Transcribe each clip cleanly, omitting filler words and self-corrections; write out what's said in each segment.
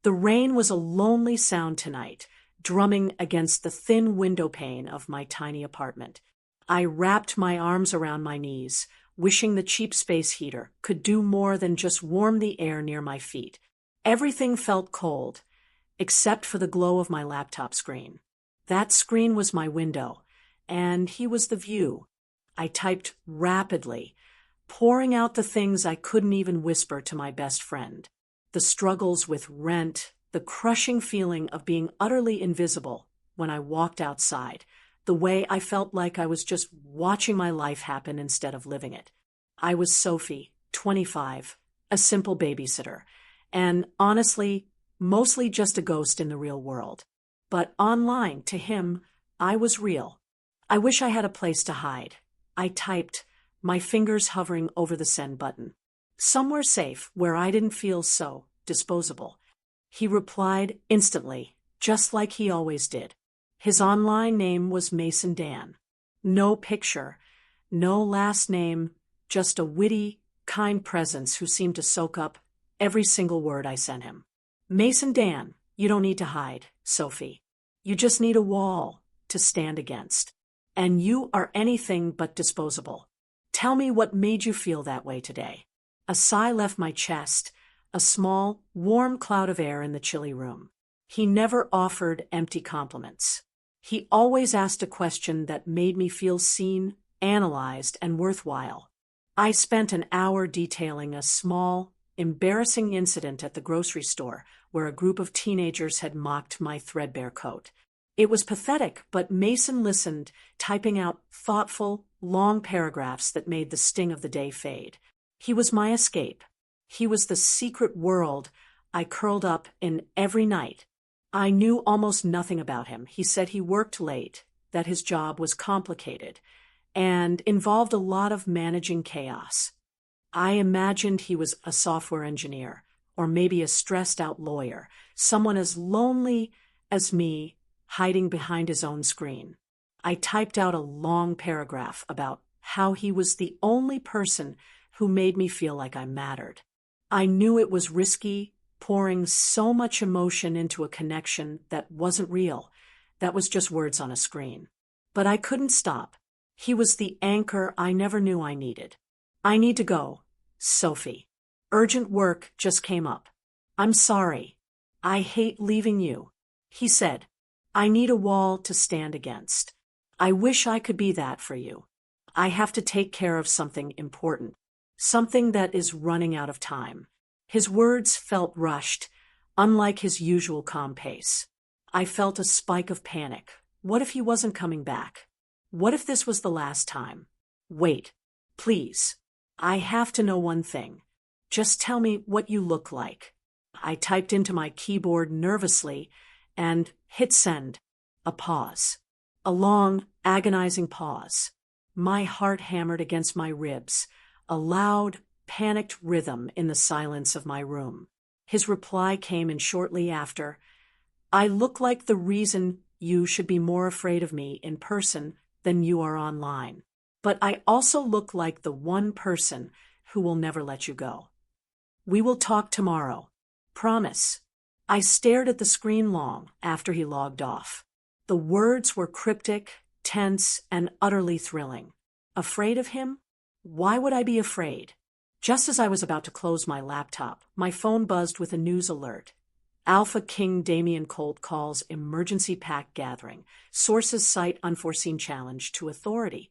The rain was a lonely sound tonight, drumming against the thin window pane of my tiny apartment. I wrapped my arms around my knees, wishing the cheap space heater could do more than just warm the air near my feet. Everything felt cold, except for the glow of my laptop screen. That screen was my window, and he was the view. I typed rapidly, pouring out the things I couldn't even whisper to my best friend. The struggles with rent, the crushing feeling of being utterly invisible when I walked outside, the way I felt like I was just watching my life happen instead of living it. I was Sophie, 25, a simple babysitter, and honestly, mostly just a ghost in the real world. But online, to him, I was real. I wish I had a place to hide. I typed, my fingers hovering over the send button. Somewhere safe where I didn't feel so disposable. He replied instantly, just like he always did. His online name was Mason Dan. No picture, no last name, just a witty, kind presence who seemed to soak up every single word I sent him. Mason Dan, you don't need to hide, Sophie. You just need a wall to stand against. And you are anything but disposable. Tell me what made you feel that way today. A sigh left my chest, a small, warm cloud of air in the chilly room. He never offered empty compliments. He always asked a question that made me feel seen, analyzed, and worthwhile. I spent an hour detailing a small, embarrassing incident at the grocery store where a group of teenagers had mocked my threadbare coat. It was pathetic, but Mason listened, typing out thoughtful, long paragraphs that made the sting of the day fade. He was my escape. He was the secret world I curled up in every night. I knew almost nothing about him. He said he worked late, that his job was complicated, and involved a lot of managing chaos. I imagined he was a software engineer, or maybe a stressed-out lawyer, someone as lonely as me, hiding behind his own screen. I typed out a long paragraph about how he was the only person who made me feel like I mattered. I knew it was risky, pouring so much emotion into a connection that wasn't real, that was just words on a screen. But I couldn't stop. He was the anchor I never knew I needed. I need to go, Sophie. Urgent work just came up. I'm sorry. I hate leaving you. He said, I need a wall to stand against. I wish I could be that for you. I have to take care of something important, something that is running out of time. His words felt rushed, unlike his usual calm pace. I felt a spike of panic. What if he wasn't coming back? What if this was the last time? Wait, please. I have to know one thing. Just tell me what you look like. I typed into my keyboard nervously and hit send. A pause. A long, agonizing pause. My heart hammered against my ribs, a loud, panicked rhythm in the silence of my room. His reply came in shortly after. I look like the reason you should be more afraid of me in person than you are online. But I also look like the one person who will never let you go. We will talk tomorrow. Promise. I stared at the screen long after he logged off. The words were cryptic, tense, and utterly thrilling. Afraid of him? Why would I be afraid? Just as I was about to close my laptop, my phone buzzed with a news alert. Alpha King Damien Colt calls emergency pack gathering. Sources cite unforeseen challenge to authority.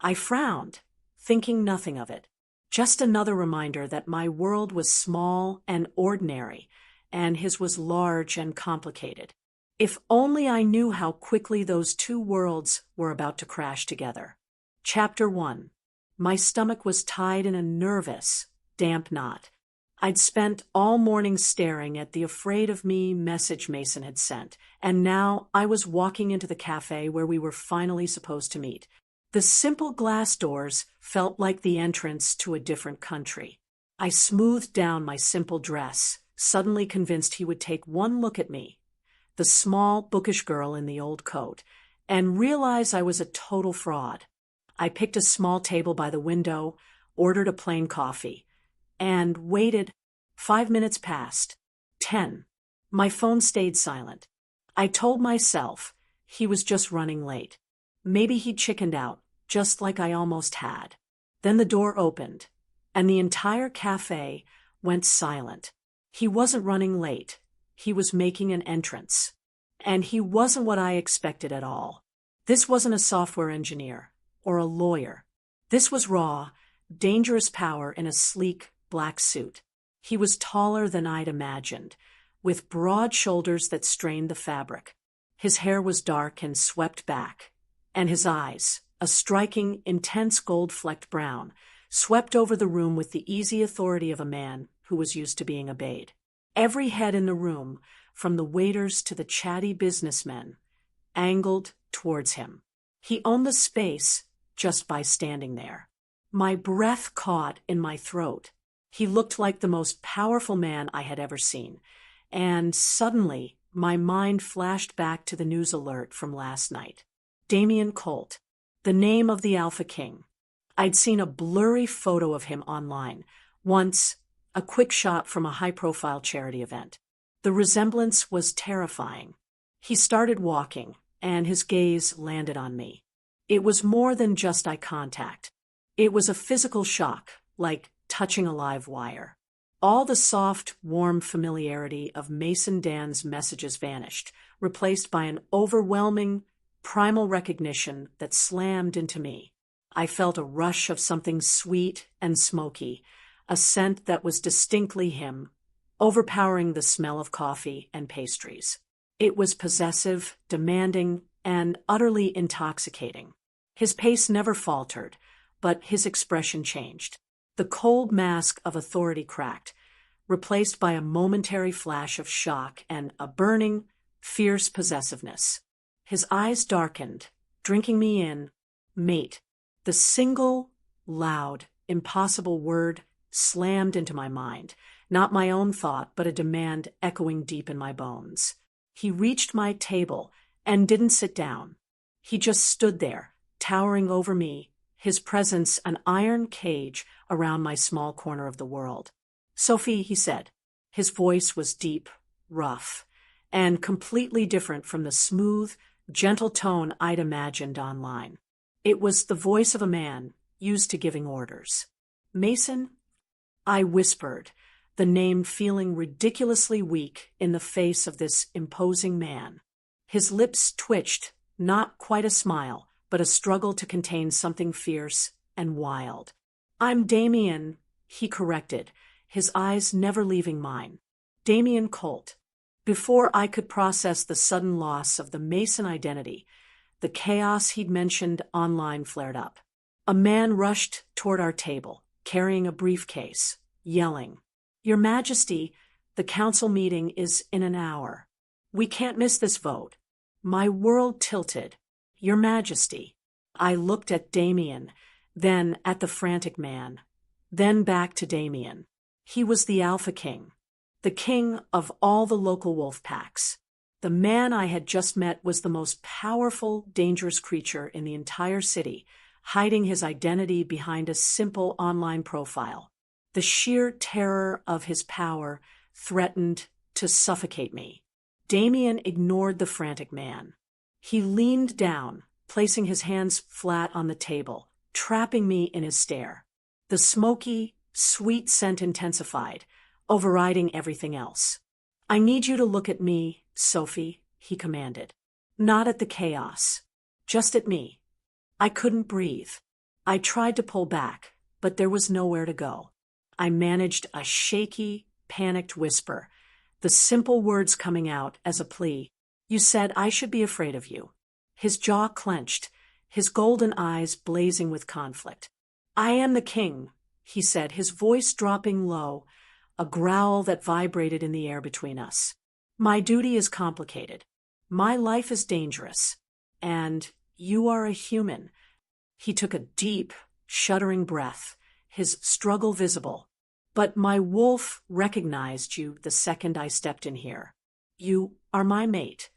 I frowned, thinking nothing of it. Just another reminder that my world was small and ordinary, and his was large and complicated. If only I knew how quickly those two worlds were about to crash together. Chapter 1. My stomach was tied in a nervous, damp knot. I'd spent all morning staring at the afraid of me message Mason had sent, and now I was walking into the cafe where we were finally supposed to meet. The simple glass doors felt like the entrance to a different country. I smoothed down my simple dress, suddenly convinced he would take one look at me, the small, bookish girl in the old coat, and realize I was a total fraud. I picked a small table by the window, ordered a plain coffee, and waited. 5 minutes passed. 10. My phone stayed silent. I told myself he was just running late. Maybe he'd chickened out, just like I almost had. Then the door opened, and the entire cafe went silent. He wasn't running late. He was making an entrance. And he wasn't what I expected at all. This wasn't a software engineer or a lawyer. This was raw, dangerous power in a sleek, black suit. He was taller than I'd imagined, with broad shoulders that strained the fabric. His hair was dark and swept back, and his eyes, a striking, intense gold-flecked brown, swept over the room with the easy authority of a man who was used to being obeyed. Every head in the room, from the waiters to the chatty businessmen, angled towards him. He owned the space just by standing there. My breath caught in my throat. He looked like the most powerful man I had ever seen, and suddenly my mind flashed back to the news alert from last night. Damien Colt, the name of the Alpha King. I'd seen a blurry photo of him online, once a quick shot from a high-profile charity event. The resemblance was terrifying. He started walking, and his gaze landed on me. It was more than just eye contact. It was a physical shock, like touching a live wire. All the soft, warm familiarity of Mason Dan's messages vanished, replaced by an overwhelming, primal recognition that slammed into me. I felt a rush of something sweet and smoky, a scent that was distinctly him, overpowering the smell of coffee and pastries. It was possessive, demanding, and utterly intoxicating. His pace never faltered, but his expression changed. The cold mask of authority cracked, replaced by a momentary flash of shock and a burning, fierce possessiveness. His eyes darkened, drinking me in. Mate. The single, loud, impossible word slammed into my mind, not my own thought, but a demand echoing deep in my bones. He reached my table and didn't sit down. He just stood there, towering over me, his presence an iron cage around my small corner of the world. "Sophie," he said. His voice was deep, rough, and completely different from the smooth, gentle tone I'd imagined online. It was the voice of a man used to giving orders. "Mason?" I whispered, the name feeling ridiculously weak in the face of this imposing man. His lips twitched, not quite a smile, but a struggle to contain something fierce and wild. "I'm Damien," he corrected, his eyes never leaving mine. "Damien Colt." Before I could process the sudden loss of the Mason identity, the chaos he'd mentioned online flared up. A man rushed toward our table, carrying a briefcase, yelling, "Your Majesty, the council meeting is in an hour. We can't miss this vote." My world tilted. "Your Majesty." I looked at Damien, then at the frantic man, then back to Damien. He was the Alpha King, the king of all the local wolf packs. The man I had just met was the most powerful, dangerous creature in the entire city, hiding his identity behind a simple online profile. The sheer terror of his power threatened to suffocate me. Damien ignored the frantic man. He leaned down, placing his hands flat on the table, trapping me in his stare. The smoky, sweet scent intensified, overriding everything else. "I need you to look at me, Sophie," he commanded. "Not at the chaos. Just at me." I couldn't breathe. I tried to pull back, but there was nowhere to go. I managed a shaky, panicked whisper, the simple words coming out as a plea. "You said I should be afraid of you." His jaw clenched, his golden eyes blazing with conflict. "I am the king," he said, his voice dropping low, a growl that vibrated in the air between us. "My duty is complicated. My life is dangerous. And you are a human." He took a deep, shuddering breath, his struggle visible. "But my wolf recognized you the second I stepped in here. You are my mate."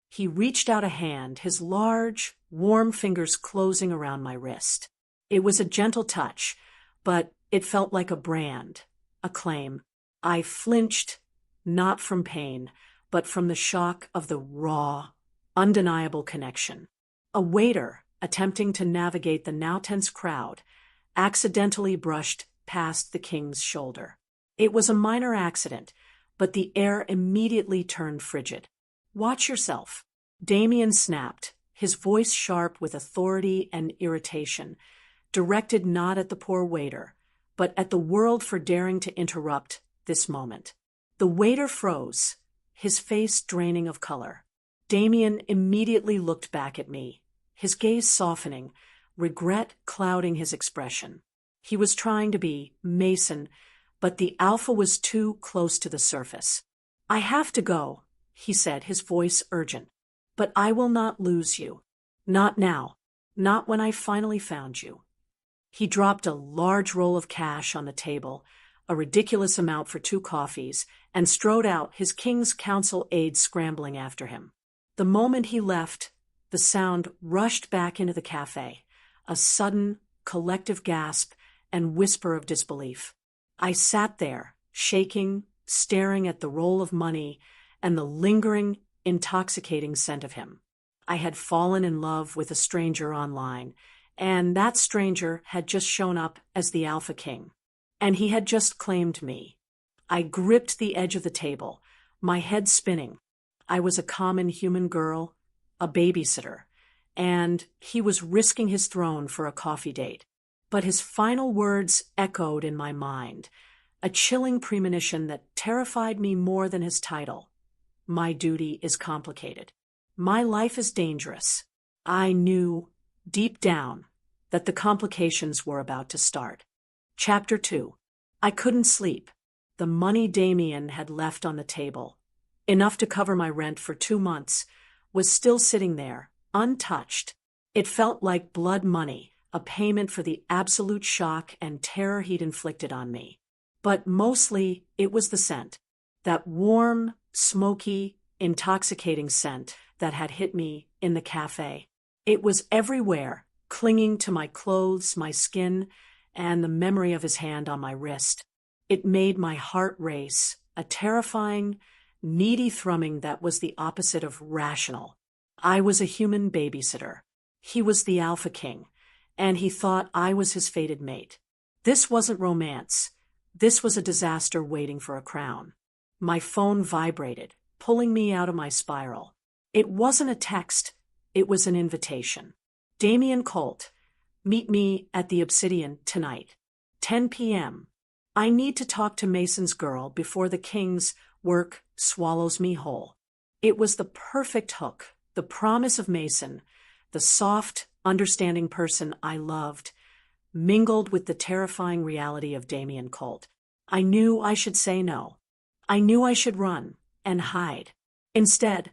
He reached out a hand, his large, warm fingers closing around my wrist. It was a gentle touch, but it felt like a brand, a claim. I flinched, not from pain, but from the shock of the raw, undeniable connection. A waiter, attempting to navigate the now tense crowd, accidentally brushed past the king's shoulder. It was a minor accident, but the air immediately turned frigid. "Watch yourself," Damien snapped, his voice sharp with authority and irritation, directed not at the poor waiter, but at the world for daring to interrupt this moment. The waiter froze, his face draining of color. Damien immediately looked back at me, his gaze softening, regret clouding his expression. He was trying to be Mason, but the alpha was too close to the surface. "I have to go," he said, his voice urgent. "But I will not lose you. Not now. Not when I finally found you." He dropped a large roll of cash on the table, a ridiculous amount for 2 coffees, and strode out, his King's Council aides scrambling after him. The moment he left, the sound rushed back into the cafe, a sudden, collective gasp and whisper of disbelief. I sat there, shaking, staring at the roll of money and the lingering, intoxicating scent of him. I had fallen in love with a stranger online, and that stranger had just shown up as the Alpha King. And he had just claimed me. I gripped the edge of the table, my head spinning. I was a common human girl, a babysitter, and he was risking his throne for a coffee date. But his final words echoed in my mind, a chilling premonition that terrified me more than his title. My duty is complicated. My life is dangerous. I knew, deep down, that the complications were about to start. Chapter 2. I couldn't sleep. The money Damien had left on the table, enough to cover my rent for 2 months, was still sitting there, untouched. It felt like blood money, a payment for the absolute shock and terror he'd inflicted on me. But mostly, it was the scent. That warm, smoky, intoxicating scent that had hit me in the cafe. It was everywhere, clinging to my clothes, my skin, and the memory of his hand on my wrist. It made my heart race, a terrifying, needy thrumming that was the opposite of rational. I was a human babysitter. He was the Alpha King, and he thought I was his fated mate. This wasn't romance. This was a disaster waiting for a crown. My phone vibrated, pulling me out of my spiral. It wasn't a text. It was an invitation. Damien Colt, meet me at the Obsidian tonight. 10 p.m. I need to talk to Mason's girl before the King's work swallows me whole. It was the perfect hook, the promise of Mason, the soft, understanding person I loved, mingled with the terrifying reality of Damien Colt. I knew I should say no. I knew I should run and hide. Instead,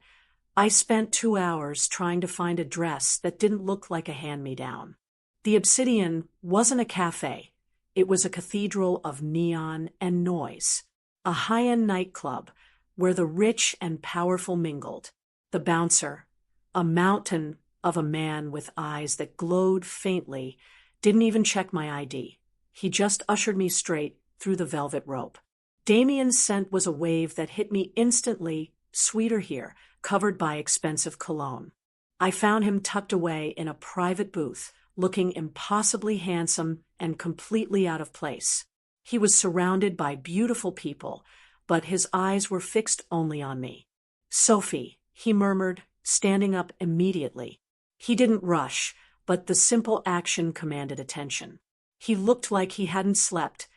I spent 2 hours trying to find a dress that didn't look like a hand-me-down. The Obsidian wasn't a cafe. It was a cathedral of neon and noise, a high-end nightclub where the rich and powerful mingled. The bouncer, a mountain of a man with eyes that glowed faintly, didn't even check my ID. He just ushered me straight through the velvet rope. Damien's scent was a wave that hit me instantly, sweeter here, covered by expensive cologne. I found him tucked away in a private booth, looking impossibly handsome and completely out of place. He was surrounded by beautiful people, but his eyes were fixed only on me. "Sophie," he murmured, standing up immediately. He didn't rush, but the simple action commanded attention. He looked like he hadn't slept,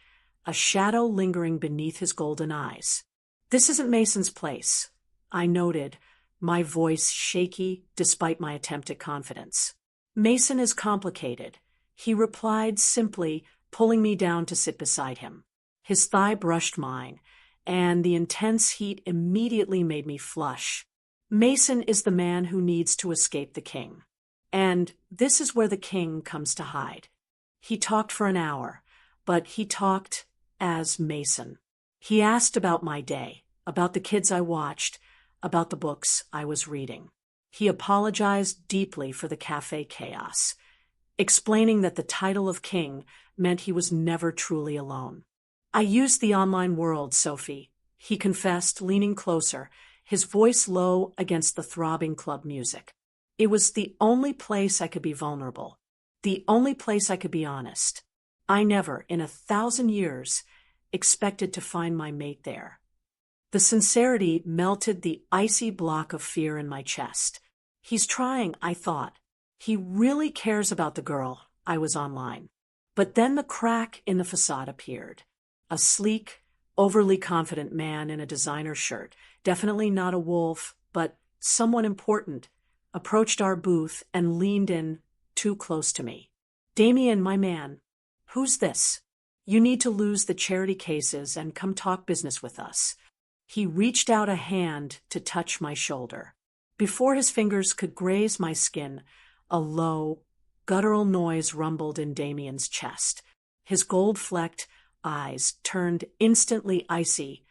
a shadow lingering beneath his golden eyes. "This isn't Mason's place," I noted, my voice shaky despite my attempt at confidence. "Mason is complicated," he replied simply, pulling me down to sit beside him. His thigh brushed mine, and the intense heat immediately made me flush. "Mason is the man who needs to escape the king. And this is where the king comes to hide." He talked for an hour, but he talked as Mason. He asked about my day, about the kids I watched, about the books I was reading. He apologized deeply for the cafe chaos, explaining that the title of king meant he was never truly alone. "I used the online world, Sophie," he confessed, leaning closer, his voice low against the throbbing club music. It was the only place I could be vulnerable, the only place I could be honest. I never, in 1,000 years, expected to find my mate there. The sincerity melted the icy block of fear in my chest. He's trying, I thought. He really cares about the girl I was online. But then the crack in the facade appeared. A sleek, overly confident man in a designer shirt, definitely not a wolf, but someone important, approached our booth and leaned in too close to me. "Damien, my man, who's this? You need to lose the charity cases and come talk business with us." He reached out a hand to touch my shoulder. Before his fingers could graze my skin, a low, guttural noise rumbled in Damien's chest. His gold-flecked eyes turned instantly icy,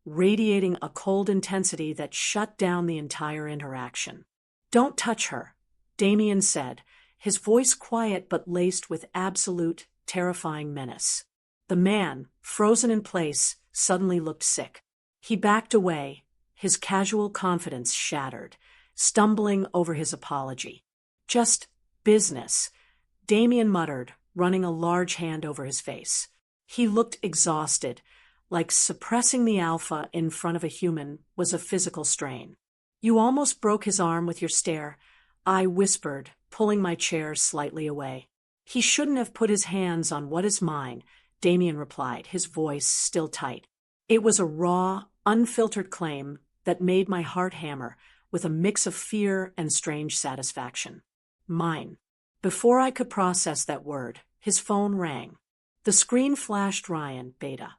radiating a cold intensity that shut down the entire interaction. "Don't touch her," Damien said, his voice quiet but laced with absolute, terrifying menace. The man, frozen in place, suddenly looked sick. He backed away, his casual confidence shattered, stumbling over his apology. "Just business," Damien muttered, running a large hand over his face. He looked exhausted, like suppressing the alpha in front of a human was a physical strain. "You almost broke his arm with your stare," I whispered, pulling my chair slightly away. "He shouldn't have put his hands on what is mine," Damien replied, his voice still tight. It was a raw, unfiltered claim that made my heart hammer, with a mix of fear and strange satisfaction. "Mine." Before I could process that word, his phone rang. The screen flashed Ryan, Beta.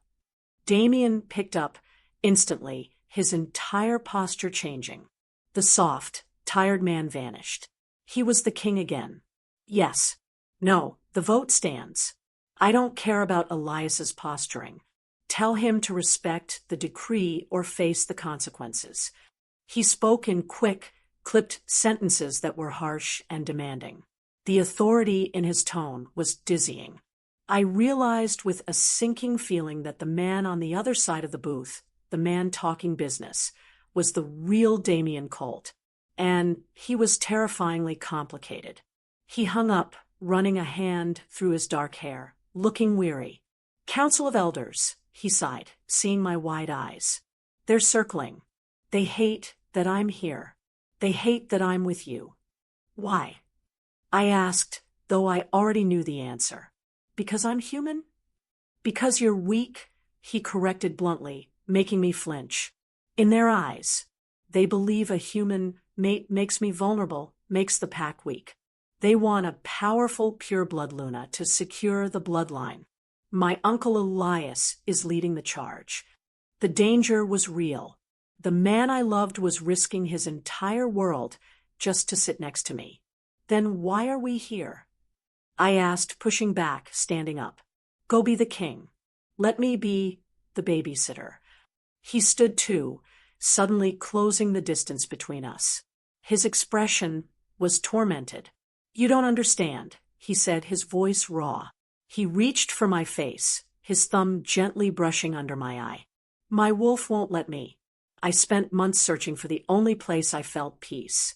Damien picked up instantly, his entire posture changing. The soft, tired man vanished. He was the king again. "Yes. No, the vote stands. I don't care about Elias's posturing. Tell him to respect the decree or face the consequences." He spoke in quick, clipped sentences that were harsh and demanding. The authority in his tone was dizzying. I realized with a sinking feeling that the man on the other side of the booth, the man talking business, was the real Damien Colt, and he was terrifyingly complicated. He hung up, running a hand through his dark hair, looking weary. "Council of Elders," he sighed, seeing my wide eyes. "They're circling. They hate that I'm here. They hate that I'm with you." "Why?" I asked, though I already knew the answer. "Because I'm human?" "Because you're weak," he corrected bluntly, making me flinch. "In their eyes, they believe a human mate makes me vulnerable, makes the pack weak. They want a powerful pureblood Luna to secure the bloodline. My uncle Elias is leading the charge. The danger was real. The man I loved was risking his entire world just to sit next to me. Then why are we here?" I asked, pushing back, standing up. "Go be the king. Let me be the babysitter." He stood too, suddenly closing the distance between us. His expression was tormented. "You don't understand," he said, his voice raw. He reached for my face, his thumb gently brushing under my eye. "My wolf won't let me. I spent months searching for the only place I felt peace.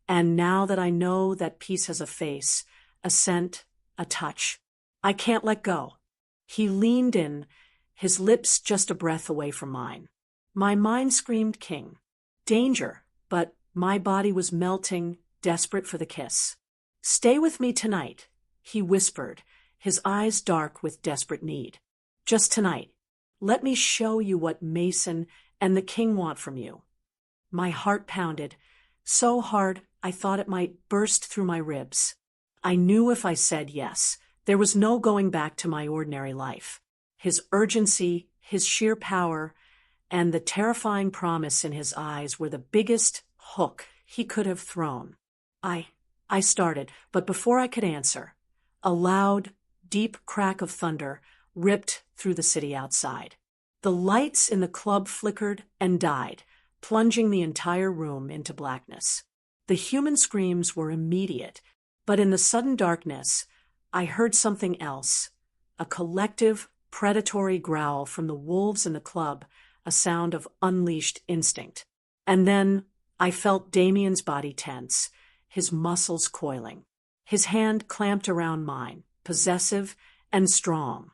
And now that I know that peace has a face, a scent, a touch, I can't let go." He leaned in, his lips just a breath away from mine. My mind screamed king. Danger, but my body was melting, desperate for the kiss. "Stay with me tonight," he whispered, his eyes dark with desperate need. "Just tonight. Let me show you what Mason and the king want from you." My heart pounded, so hard I thought it might burst through my ribs. I knew if I said yes, there was no going back to my ordinary life. His urgency, his sheer power, and the terrifying promise in his eyes were the biggest hook he could have thrown. I started, but before I could answer, a loud, deep crack of thunder ripped through the city outside. The lights in the club flickered and died, plunging the entire room into blackness. The human screams were immediate, but in the sudden darkness, I heard something else, a collective, predatory growl from the wolves in the club a sound of unleashed instinct. And then I felt Damien's body tense, his muscles coiling. His hand clamped around mine, possessive and strong.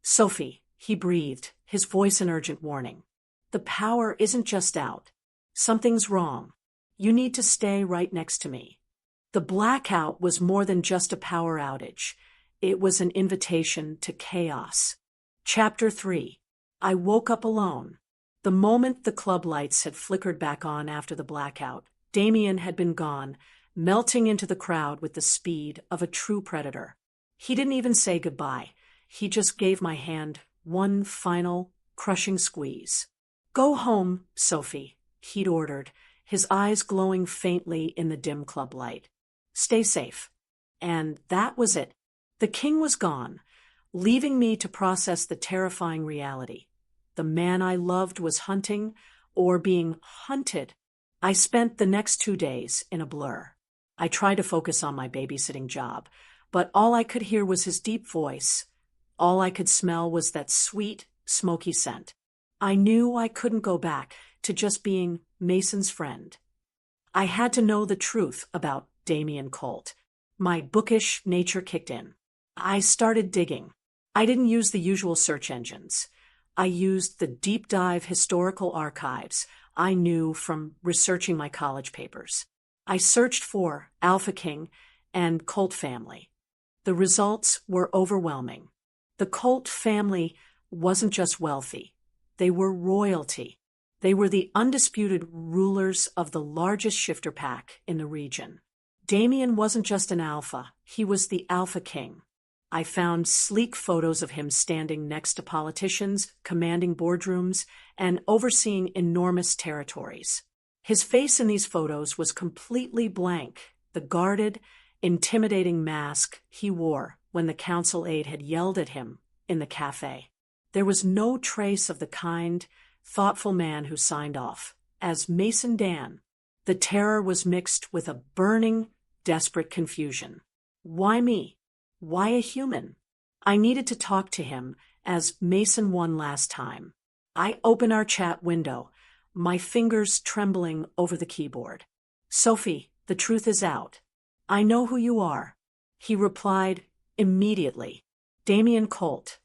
"Sophie," he breathed, his voice an urgent warning. "The power isn't just out. Something's wrong. You need to stay right next to me." The blackout was more than just a power outage. It was an invitation to chaos. Chapter 3. I woke up alone. The moment the club lights had flickered back on after the blackout, Damien had been gone, melting into the crowd with the speed of a true predator. He didn't even say goodbye. He just gave my hand one final, crushing squeeze. "Go home, Sophie," he'd ordered, his eyes glowing faintly in the dim club light. "Stay safe." And that was it. The king was gone, leaving me to process the terrifying reality. The man I loved was hunting, or being hunted. I spent the next 2 days in a blur. I tried to focus on my babysitting job, but all I could hear was his deep voice. All I could smell was that sweet, smoky scent. I knew I couldn't go back to just being Mason's friend. I had to know the truth about Damien Colt. My bookish nature kicked in. I started digging. I didn't use the usual search engines. I used the deep dive historical archives I knew from researching my college papers. I searched for Alpha King and Colt family. The results were overwhelming. The Colt family wasn't just wealthy. They were royalty. They were the undisputed rulers of the largest shifter pack in the region. Damien wasn't just an alpha, he was the Alpha King. I found sleek photos of him standing next to politicians, commanding boardrooms, and overseeing enormous territories. His face in these photos was completely blank, the guarded, intimidating mask he wore when the council aide had yelled at him in the cafe. There was no trace of the kind, thoughtful man who signed off as Mason Dan. The terror was mixed with a burning, desperate confusion. Why me? Why a human? I needed to talk to him as Mason won last time. I opened our chat window, my fingers trembling over the keyboard. "Sophie, the truth is out. I know who you are." He replied immediately. "Damien Colt.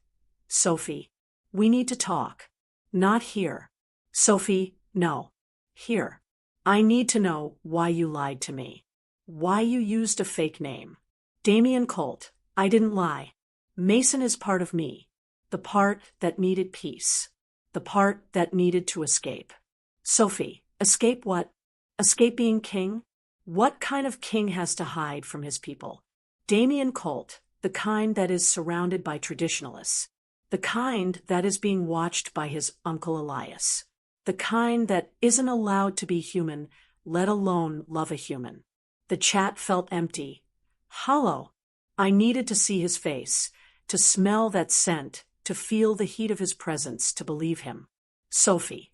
Sophie, we need to talk. Not here." "Sophie, no. Here. I need to know why you lied to me. Why you used a fake name. Damien Colt, I didn't lie. Mason is part of me. The part that needed peace. The part that needed to escape." "Sophie, escape what? Escape being king? What kind of king has to hide from his people?" "Damien Colt, the kind that is surrounded by traditionalists. The kind that is being watched by his uncle Elias. The kind that isn't allowed to be human, let alone love a human." The chat felt empty, hollow. I needed to see his face, to smell that scent, to feel the heat of his presence, to believe him. "Sophie,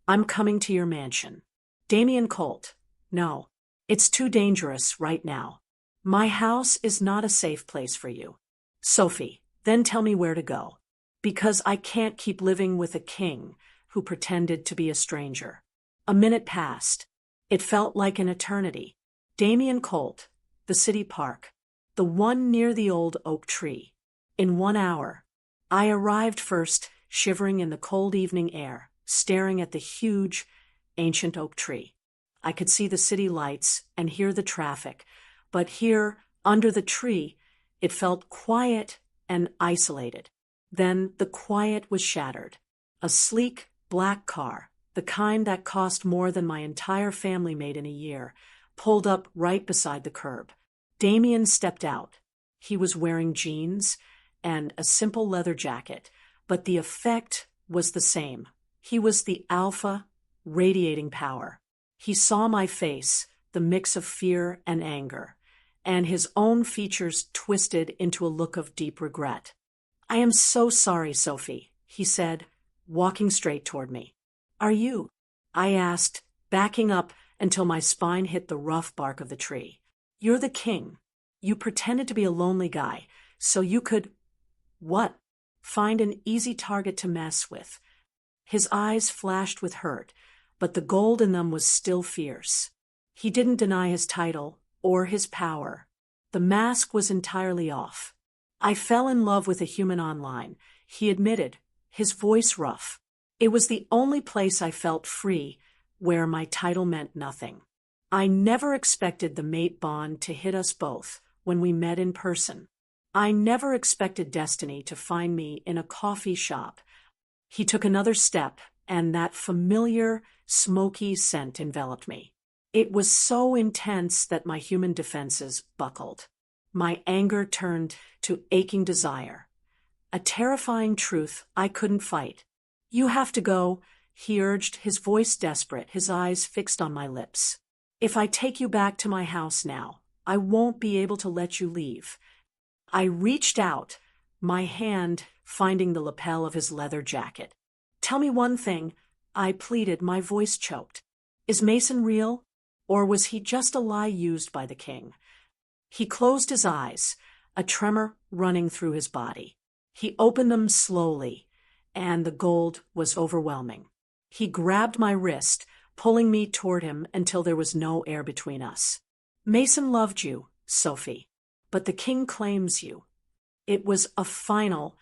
I'm coming to your mansion." "Damien Colt, no. It's too dangerous right now. My house is not a safe place for you." "Sophie, then tell me where to go. Because I can't keep living with a king who pretended to be a stranger." A minute passed. It felt like an eternity. "Damien Colt, the city park. The one near the old oak tree. In 1 hour." I arrived first, shivering in the cold evening air, staring at the huge, ancient oak tree. I could see the city lights and hear the traffic, but here, under the tree, it felt quiet and isolated. Then the quiet was shattered. A sleek, black car, the kind that cost more than my entire family made in a year, pulled up right beside the curb. Damien stepped out. He was wearing jeans and a simple leather jacket, but the effect was the same. He was the alpha, radiating power. He saw my face, the mix of fear and anger, and his own features twisted into a look of deep regret. "I am so sorry, Sophie," he said, walking straight toward me. "Are you?" I asked, backing up until my spine hit the rough bark of the tree. "You're the king. You pretended to be a lonely guy, so you could—" "What?" "Find an easy target to mess with." His eyes flashed with hurt, but the gold in them was still fierce. He didn't deny his title or his power. The mask was entirely off. I fell in love with a human online, he admitted, his voice rough. It was the only place I felt free, where my title meant nothing. I never expected the mate bond to hit us both when we met in person. I never expected destiny to find me in a coffee shop. He took another step, and that familiar, smoky scent enveloped me. It was so intense that my human defenses buckled. My anger turned to aching desire. A terrifying truth I couldn't fight. "You have to go," he urged, his voice desperate, his eyes fixed on my lips. "If I take you back to my house now, I won't be able to let you leave." I reached out, my hand finding the lapel of his leather jacket. "Tell me one thing," I pleaded, my voice choked. "Is Mason real? Or was he just a lie used by the king?" He closed his eyes, a tremor running through his body. He opened them slowly, and the gold was overwhelming. He grabbed my wrist, pulling me toward him until there was no air between us. "Mason loved you, Sophie, but the king claims you." It was a final,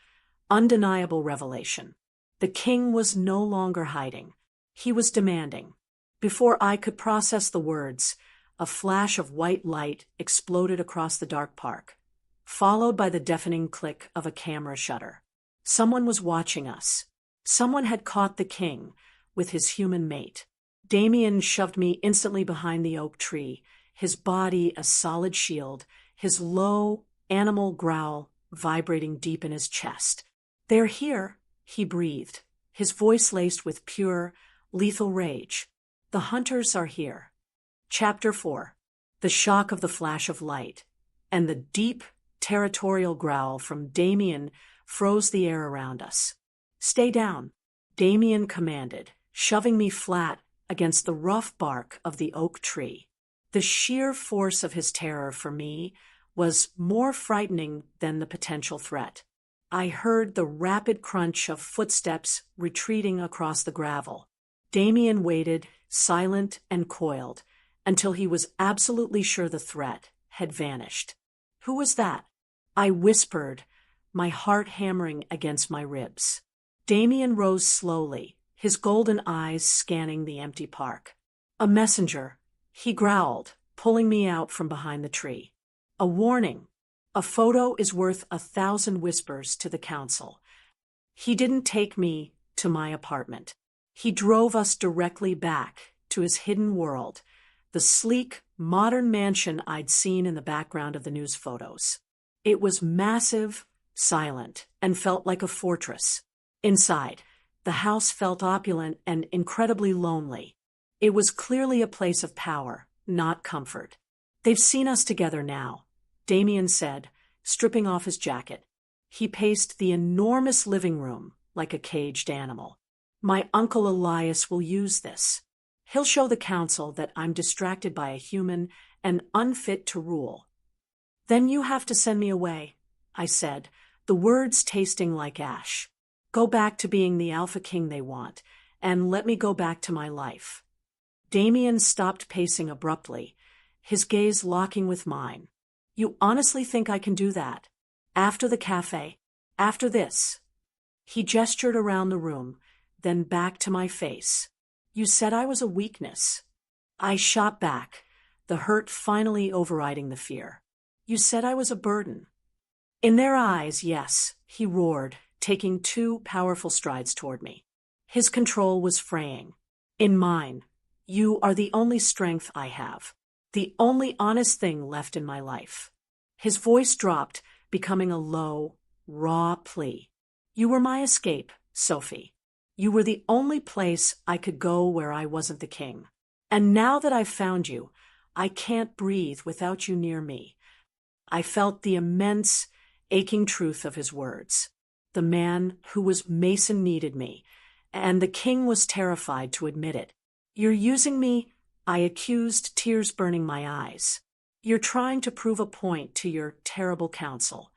undeniable revelation. The king was no longer hiding. He was demanding. Before I could process the words, a flash of white light exploded across the dark park, followed by the deafening click of a camera shutter. Someone was watching us. Someone had caught the king with his human mate. Damien shoved me instantly behind the oak tree, his body a solid shield, his low, animal growl vibrating deep in his chest. "They're here," he breathed, his voice laced with pure, lethal rage. "The hunters are here." Chapter 4. The shock of the flash of light, and the deep, territorial growl from Damien froze the air around us. "Stay down," Damien commanded, shoving me flat against the rough bark of the oak tree. The sheer force of his terror for me was more frightening than the potential threat. I heard the rapid crunch of footsteps retreating across the gravel. Damien waited, silent and coiled, until he was absolutely sure the threat had vanished. "Who was that?" I whispered, my heart hammering against my ribs. Damien rose slowly, his golden eyes scanning the empty park. "A messenger," he growled, pulling me out from behind the tree. "A warning. A photo is worth 1,000 whispers to the council." He didn't take me to my apartment. He drove us directly back to his hidden world, the sleek, modern mansion I'd seen in the background of the news photos. It was massive, silent, and felt like a fortress. Inside, the house felt opulent and incredibly lonely. It was clearly a place of power, not comfort. "They've seen us together now," Damien said, stripping off his jacket. He paced the enormous living room like a caged animal. "My Uncle Elias will use this. He'll show the council that I'm distracted by a human and unfit to rule." "Then you have to send me away," I said, the words tasting like ash. "Go back to being the alpha king they want, and let me go back to my life." Damien stopped pacing abruptly, his gaze locking with mine. "You honestly think I can do that? After the cafe? After this?" He gestured around the room, then back to my face. "You said I was a weakness." I shot back, the hurt finally overriding the fear. "You said I was a burden." "In their eyes, yes," he roared, taking 2 powerful strides toward me. His control was fraying. "In mine, you are the only strength I have, the only honest thing left in my life." His voice dropped, becoming a low, raw plea. "You were my escape, Sophie. You were the only place I could go where I wasn't the king. And now that I've found you, I can't breathe without you near me." I felt the immense, aching truth of his words. The man who was Mason needed me, and the king was terrified to admit it. "You're using me," I accused, tears burning my eyes. "You're trying to prove a point to your terrible council."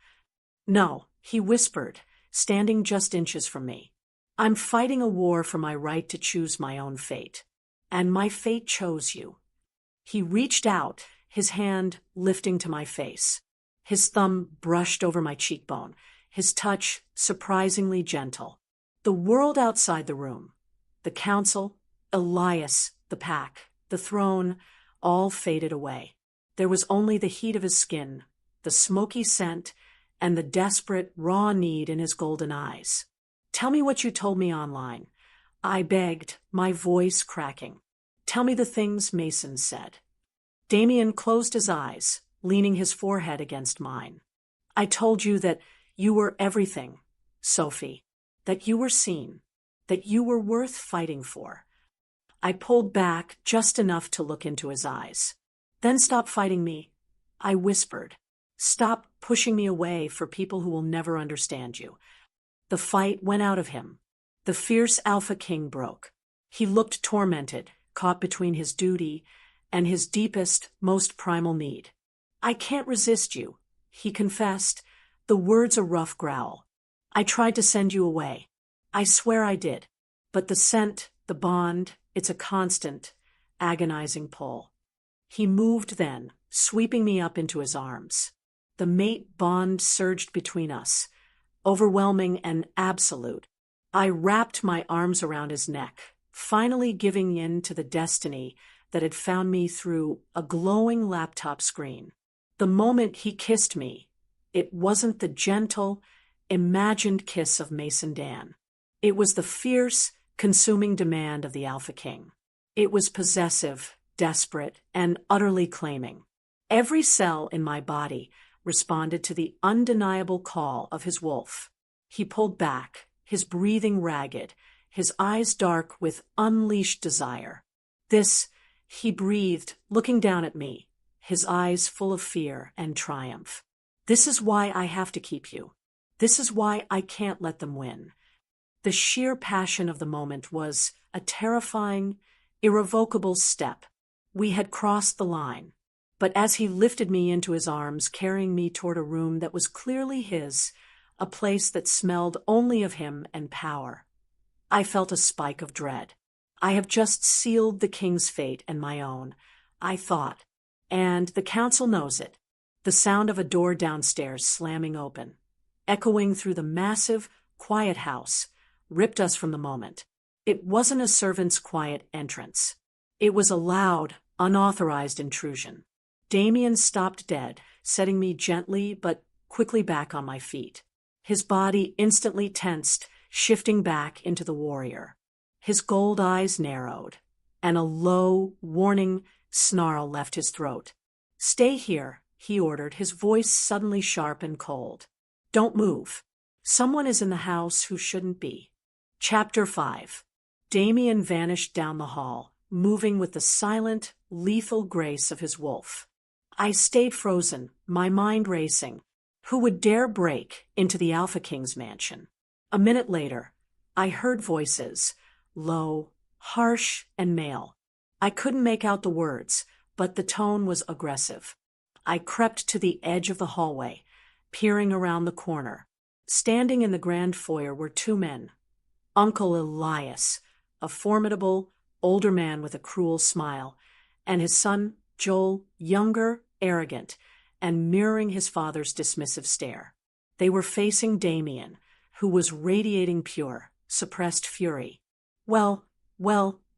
"No," he whispered, standing just inches from me. I'm fighting a war for my right to choose my own fate. And my fate chose you. He reached out, his hand lifting to my face. His thumb brushed over my cheekbone, his touch surprisingly gentle. The world outside the room, the council, Elias, the pack, the throne, all faded away. There was only the heat of his skin, the smoky scent, and the desperate, raw need in his golden eyes. Tell me what you told me online, I begged, my voice cracking. Tell me the things Mason said. Damien closed his eyes, leaning his forehead against mine. I told you that you were everything, Sophie, that you were seen, that you were worth fighting for. I pulled back just enough to look into his eyes. Then stop fighting me, I whispered. Stop pushing me away for people who will never understand you. The fight went out of him. The fierce Alpha King broke. He looked tormented, caught between his duty and his deepest, most primal need. I can't resist you, he confessed, the words a rough growl. I tried to send you away. I swear I did. But the scent, the bond, it's a constant, agonizing pull. He moved then, sweeping me up into his arms. The mate bond surged between us, overwhelming and absolute. I wrapped my arms around his neck, finally giving in to the destiny that had found me through a glowing laptop screen. The moment he kissed me, it wasn't the gentle, imagined kiss of Mason Dan. It was the fierce, consuming demand of the Alpha King. It was possessive, desperate, and utterly claiming. Every cell in my body responded to the undeniable call of his wolf. He pulled back, his breathing ragged, his eyes dark with unleashed desire. This, he breathed, looking down at me, his eyes full of fear and triumph. This is why I have to keep you. This is why I can't let them win. The sheer passion of the moment was a terrifying, irrevocable step. We had crossed the line. But as he lifted me into his arms, carrying me toward a room that was clearly his, a place that smelled only of him and power, I felt a spike of dread. I have just sealed the king's fate and my own, I thought. And the council knows it. The sound of a door downstairs slamming open, echoing through the massive, quiet house, ripped us from the moment. It wasn't a servant's quiet entrance. It was a loud, unauthorized intrusion. Damien stopped dead, setting me gently but quickly back on my feet. His body instantly tensed, shifting back into the warrior. His gold eyes narrowed, and a low, warning snarl left his throat. "Stay here," he ordered, his voice suddenly sharp and cold. "Don't move. Someone is in the house who shouldn't be." Chapter 5. Damien vanished down the hall, moving with the silent, lethal grace of his wolf. I stayed frozen, my mind racing. Who would dare break into the Alpha King's mansion? A minute later, I heard voices, low, harsh, and male. I couldn't make out the words, but the tone was aggressive. I crept to the edge of the hallway, peering around the corner. Standing in the grand foyer were two men. Uncle Elias, a formidable, older man with a cruel smile, and his son, Joel, younger, arrogant, and mirroring his father's dismissive stare. They were facing Damien, who was radiating pure, suppressed fury. Well,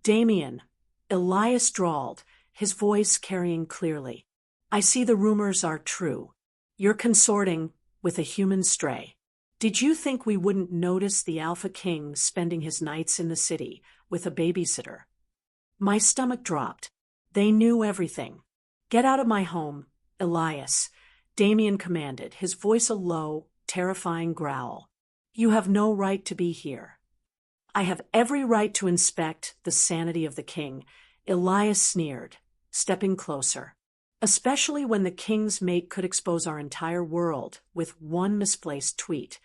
Damien," Elias drawled, his voice carrying clearly. "I see the rumors are true. You're consorting with a human stray. Did you think we wouldn't notice the Alpha King spending his nights in the city with a babysitter?" My stomach dropped. They knew everything. "Get out of my home, Elias," Damien commanded, his voice a low, terrifying growl. "You have no right to be here." "I have every right to inspect the sanity of the king," Elias sneered, stepping closer. "Especially when the king's mate could expose our entire world with one misplaced tweet."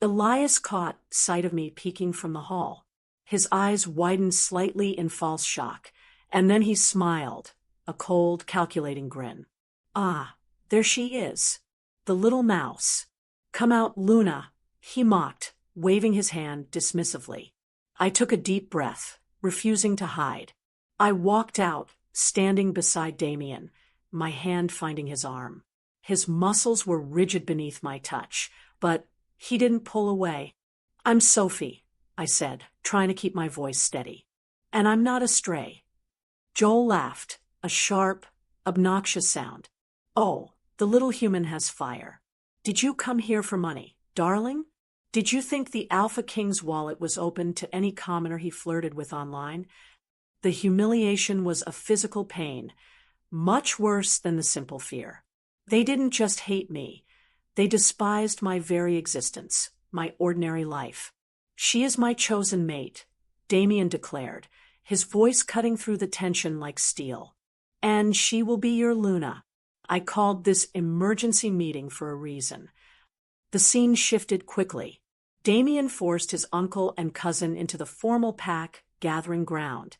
Elias caught sight of me peeking from the hall. His eyes widened slightly in false shock, and then he smiled, a cold, calculating grin. "Ah, there she is. The little mouse. Come out, Luna," he mocked, waving his hand dismissively. I took a deep breath, refusing to hide. I walked out, standing beside Damien, my hand finding his arm. His muscles were rigid beneath my touch, but he didn't pull away. "I'm Sophie," I said, trying to keep my voice steady. "And I'm not a stray." Joel laughed, a sharp, obnoxious sound. "Oh, the little human has fire. Did you come here for money, darling? Did you think the Alpha King's wallet was open to any commoner he flirted with online?" The humiliation was a physical pain, much worse than the simple fear. They didn't just hate me. They despised my very existence, my ordinary life. "She is my chosen mate," Damien declared, his voice cutting through the tension like steel. "And she will be your Luna." I called this emergency meeting for a reason. The scene shifted quickly. Damien forced his uncle and cousin into the formal pack gathering ground,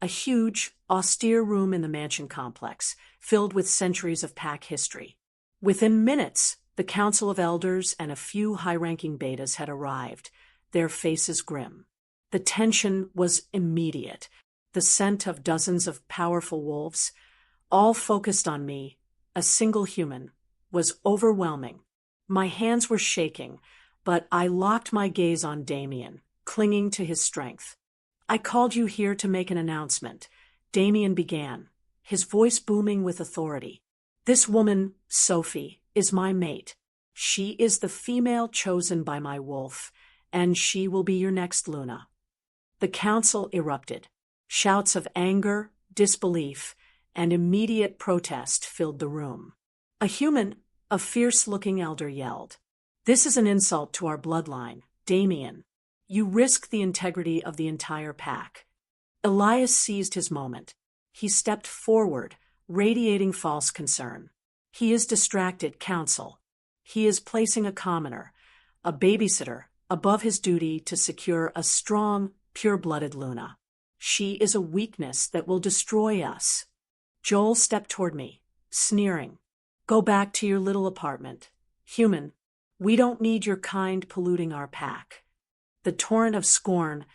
a huge, austere room in the mansion complex, filled with centuries of pack history. Within minutes, the Council of Elders and a few high-ranking betas had arrived, their faces grim. The tension was immediate. The scent of dozens of powerful wolves, all focused on me, a single human, was overwhelming. My hands were shaking, but I locked my gaze on Damien, clinging to his strength. "I called you here to make an announcement," Damien began, his voice booming with authority. "This woman, Sophie, is my mate. She is the female chosen by my wolf, and she will be your next Luna." The council erupted. Shouts of anger, disbelief, and immediate protest filled the room. A human, a fierce-looking elder yelled, "This is an insult to our bloodline, Damien. You risk the integrity of the entire pack." Elias seized his moment. He stepped forward, radiating false concern. "He is distracted, counsel. He is placing a commoner, a babysitter, above his duty to secure a strong, pure-blooded Luna. She is a weakness that will destroy us." Joel stepped toward me, sneering. "Go back to your little apartment. Human, we don't need your kind polluting our pack." The torrent of scorn,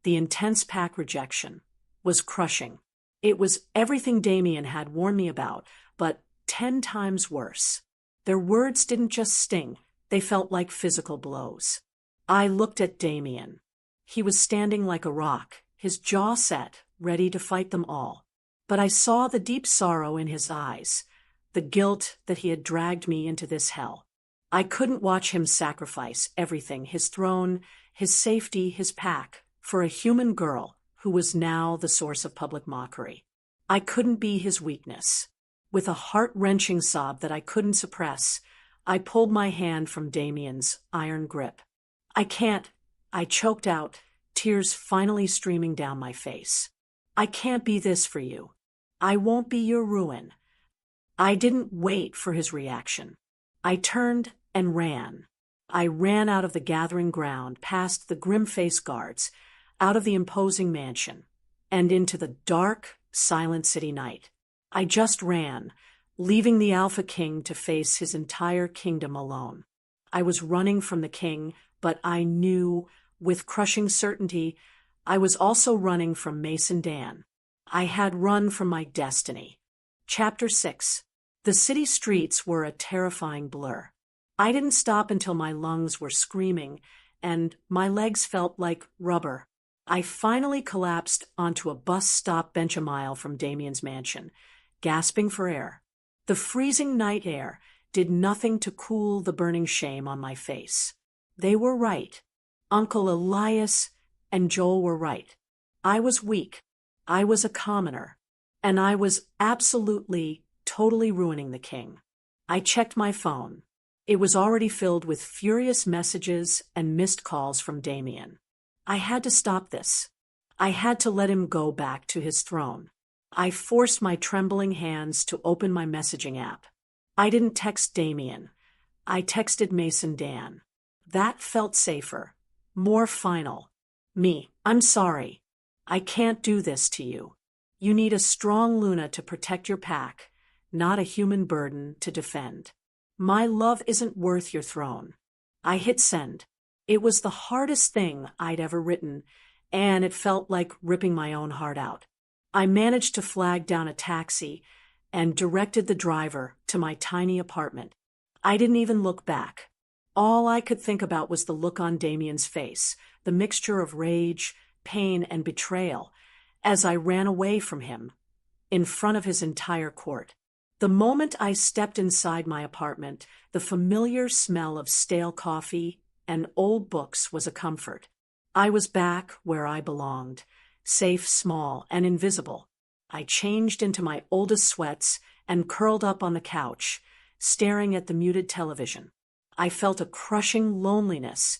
the intense pack rejection, was crushing. It was everything Damien had warned me about, but 10 times worse. Their words didn't just sting, they felt like physical blows. I looked at Damien. He was standing like a rock, his jaw set, ready to fight them all. But I saw the deep sorrow in his eyes, the guilt that he had dragged me into this hell. I couldn't watch him sacrifice everything, his throne, his safety, his pack, for a human girl who was now the source of public mockery. I couldn't be his weakness. With a heart-wrenching sob that I couldn't suppress, I pulled my hand from Damien's iron grip. "I can't," I choked out, tears finally streaming down my face. "I can't be this for you. I won't be your ruin." I didn't wait for his reaction. I turned and ran. I ran out of the gathering ground, past the grim-faced guards, out of the imposing mansion, and into the dark, silent city night. I just ran, leaving the Alpha King to face his entire kingdom alone. I was running from the king, but I knew, with crushing certainty, I was also running from Mason Dan. I had run from my destiny. Chapter 6. The city streets were a terrifying blur. I didn't stop until my lungs were screaming, and my legs felt like rubber. I finally collapsed onto a bus stop bench a mile from Damien's mansion, gasping for air. The freezing night air did nothing to cool the burning shame on my face. They were right. Uncle Elias and Joel were right. I was weak. I was a commoner. And I was absolutely, totally ruining the king. I checked my phone. It was already filled with furious messages and missed calls from Damien. I had to stop this. I had to let him go back to his throne. I forced my trembling hands to open my messaging app. I didn't text Damien. I texted Mason Dan. That felt safer, more final. "Me, I'm sorry. I can't do this to you. You need a strong Luna to protect your pack, not a human burden to defend. My love isn't worth your throne." I hit send. It was the hardest thing I'd ever written, and it felt like ripping my own heart out. I managed to flag down a taxi and directed the driver to my tiny apartment. I didn't even look back. All I could think about was the look on Damien's face, the mixture of rage, pain, and betrayal, as I ran away from him, in front of his entire court. The moment I stepped inside my apartment, the familiar smell of stale coffee and old books was a comfort. I was back where I belonged, safe, small, and invisible. I changed into my oldest sweats and curled up on the couch, staring at the muted television. I felt a crushing loneliness,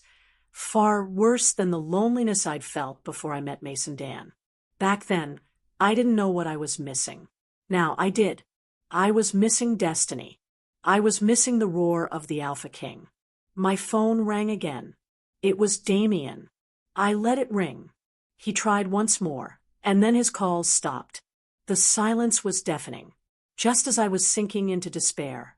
far worse than the loneliness I'd felt before I met Mason Dan. Back then, I didn't know what I was missing. Now I did. I was missing destiny. I was missing the roar of the Alpha King. My phone rang again. It was Damien. I let it ring. He tried once more, and then his calls stopped. The silence was deafening. Just as I was sinking into despair,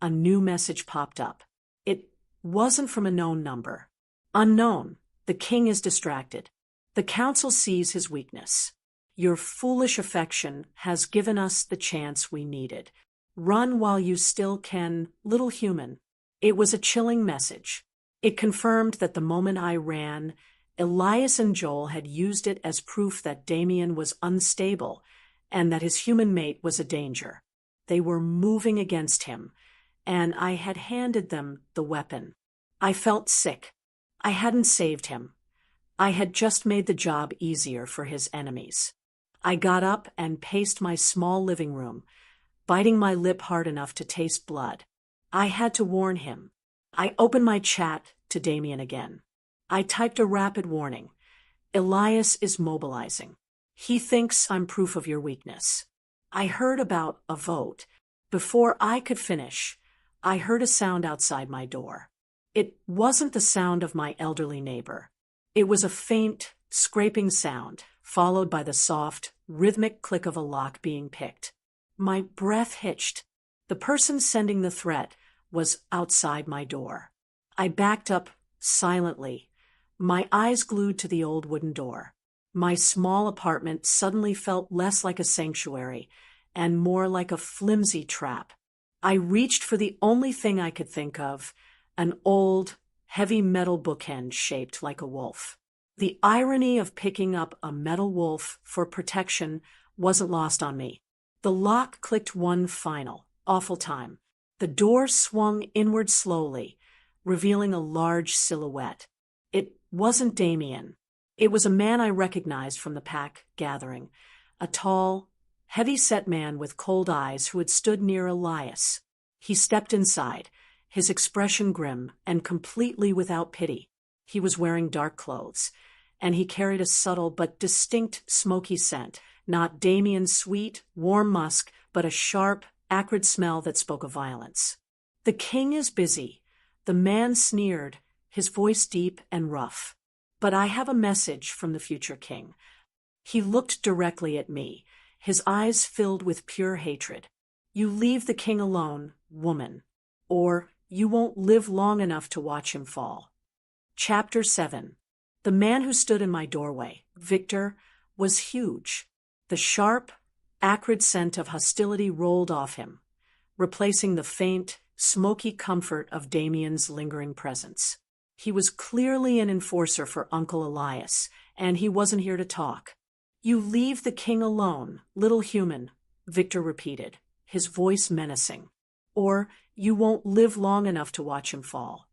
a new message popped up. It wasn't from a known number. Unknown. The king is distracted. The council sees his weakness. Your foolish affection has given us the chance we needed. Run while you still can, little human. It was a chilling message. It confirmed that the moment I ran, Elias and Joel had used it as proof that Damien was unstable and that his human mate was a danger. They were moving against him, and I had handed them the weapon. I felt sick. I hadn't saved him. I had just made the job easier for his enemies. I got up and paced my small living room, biting my lip hard enough to taste blood. I had to warn him. I opened my chat to Damien again. I typed a rapid warning. Elias is mobilizing. He thinks I'm proof of your weakness. I heard about a vote. Before I could finish, I heard a sound outside my door. It wasn't the sound of my elderly neighbor. It was a faint, scraping sound, followed by the soft, rhythmic click of a lock being picked. My breath hitched. The person sending the threat was outside my door. I backed up silently, my eyes glued to the old wooden door. My small apartment suddenly felt less like a sanctuary and more like a flimsy trap. I reached for the only thing I could think of, an old, heavy metal bookend shaped like a wolf. The irony of picking up a metal wolf for protection wasn't lost on me. The lock clicked one final, awful time. The door swung inward slowly, revealing a large silhouette. It wasn't Damien. It was a man I recognized from the pack gathering, a tall, heavy-set man with cold eyes who had stood near Elias. He stepped inside, his expression grim and completely without pity. He was wearing dark clothes, and he carried a subtle but distinct smoky scent, not Damien's sweet, warm musk, but a sharp, acrid smell that spoke of violence. "The king is busy," the man sneered, his voice deep and rough. "But I have a message from the future king." He looked directly at me, his eyes filled with pure hatred. "You leave the king alone, woman, or you won't live long enough to watch him fall." Chapter 7. The man who stood in my doorway, Victor, was huge. The sharp, acrid scent of hostility rolled off him, replacing the faint, smoky comfort of Damien's lingering presence. He was clearly an enforcer for Uncle Elias, and he wasn't here to talk. "You leave the king alone, little human," Victor repeated, his voice menacing. "Or you won't live long enough to watch him fall."